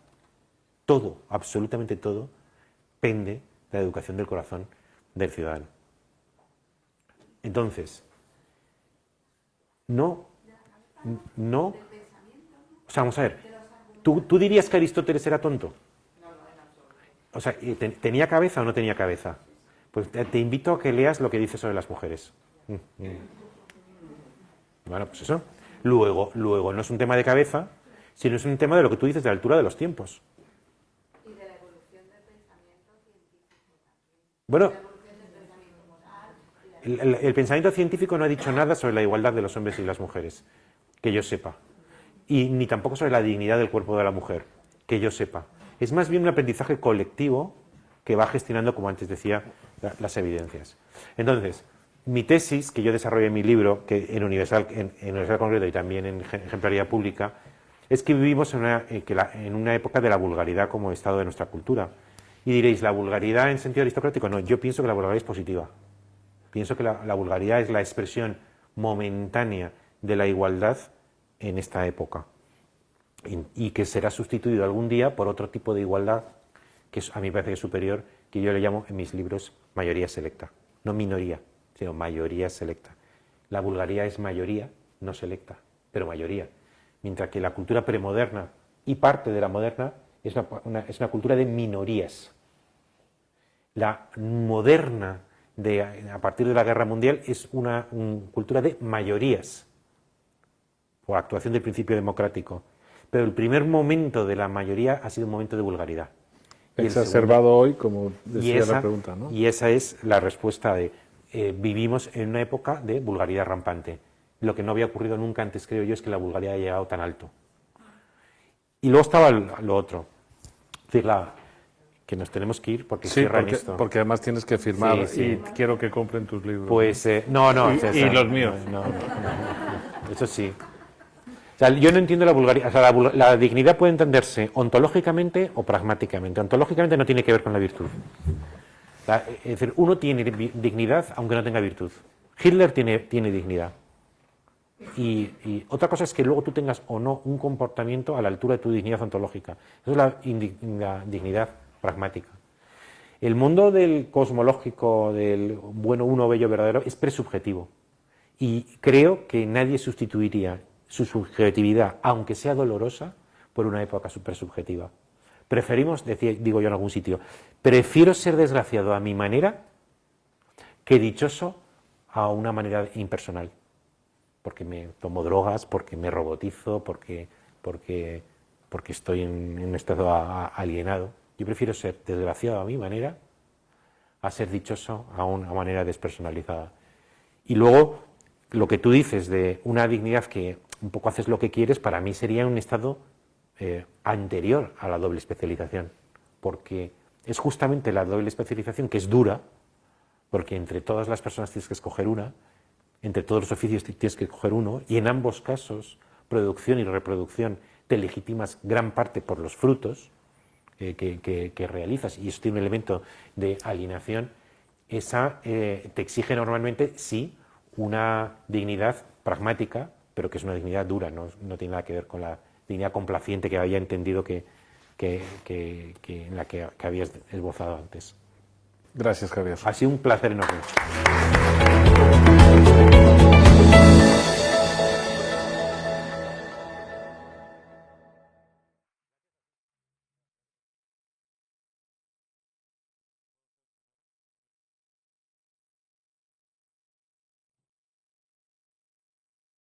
todo, absolutamente todo, pende de la educación del corazón del ciudadano. Entonces, o sea, vamos a ver, ¿tú dirías que Aristóteles era tonto? O sea, ¿tenía cabeza o no tenía cabeza? Pues te invito a que leas lo que dice sobre las mujeres. Bueno, pues eso. Luego, no es un tema de cabeza, sino es un tema de lo que tú dices, de la altura de los tiempos. Y de la evolución del pensamiento científico también. Bueno, La evolución del pensamiento moral. el pensamiento científico no ha dicho nada sobre la igualdad de los hombres y las mujeres, que yo sepa. Y ni tampoco sobre la dignidad del cuerpo de la mujer, que yo sepa. Es más bien un aprendizaje colectivo que va gestionando, como antes decía, las evidencias. Entonces, mi tesis, que yo desarrollé en mi libro, que en Universal Concreto y también en Ejemplaría Pública, es que vivimos en una época de la vulgaridad como estado de nuestra cultura. Y diréis, ¿la vulgaridad en sentido aristocrático? No, yo pienso que la vulgaridad es positiva. Pienso que la vulgaridad es la expresión momentánea de la igualdad en esta época y que será sustituido algún día por otro tipo de igualdad que a mí me parece que es superior, que yo le llamo en mis libros mayoría selecta. No minoría, sino mayoría selecta. La vulgaridad es mayoría, no selecta, pero mayoría. Mientras que la cultura premoderna y parte de la moderna es una cultura de minorías. La moderna, a partir de la Guerra Mundial, es una cultura de mayorías, por actuación del principio democrático. Pero el primer momento de la mayoría ha sido un momento de vulgaridad. Exacerbado hoy, como decía la pregunta, ¿no? Y esa es la respuesta de vivimos en una época de vulgaridad rampante. Lo que no había ocurrido nunca antes, creo yo, es que la vulgaridad haya llegado tan alto. Y luego estaba lo otro. Es decir, que nos tenemos que ir porque cierran esto. Porque además tienes que firmar Sí. y quiero que compren tus libros. Pues no, César, y los míos. No, eso sí. O sea, yo no entiendo la vulgaridad. O sea, la dignidad puede entenderse ontológicamente o pragmáticamente. Ontológicamente no tiene que ver con la virtud. Es decir, uno tiene dignidad aunque no tenga virtud. Hitler tiene dignidad. Y otra cosa es que luego tú tengas o no un comportamiento a la altura de tu dignidad ontológica. Eso es la dignidad pragmática. El mundo del cosmológico, del bueno, uno, bello, verdadero, es presubjetivo. Y creo que nadie sustituiría su subjetividad, aunque sea dolorosa, por una época supersubjetiva. Preferimos, digo yo en algún sitio, prefiero ser desgraciado a mi manera que dichoso a una manera impersonal. Porque me tomo drogas, porque me robotizo, porque estoy en un estado alienado. Yo prefiero ser desgraciado a mi manera a ser dichoso a una manera despersonalizada. Y luego, lo que tú dices de una dignidad que un poco haces lo que quieres, para mí sería un estado anterior a la doble especialización, porque es justamente la doble especialización que es dura, porque entre todas las personas tienes que escoger una, entre todos los oficios tienes que escoger uno, y en ambos casos, producción y reproducción, te legitimas gran parte por los frutos que realizas, y eso tiene un elemento de alienación. Esa te exige normalmente, sí, una dignidad pragmática, pero que es una dignidad dura, no tiene nada que ver con la dignidad complaciente que había entendido en la que habías esbozado antes. Gracias, Javier. Ha sido un placer enorme.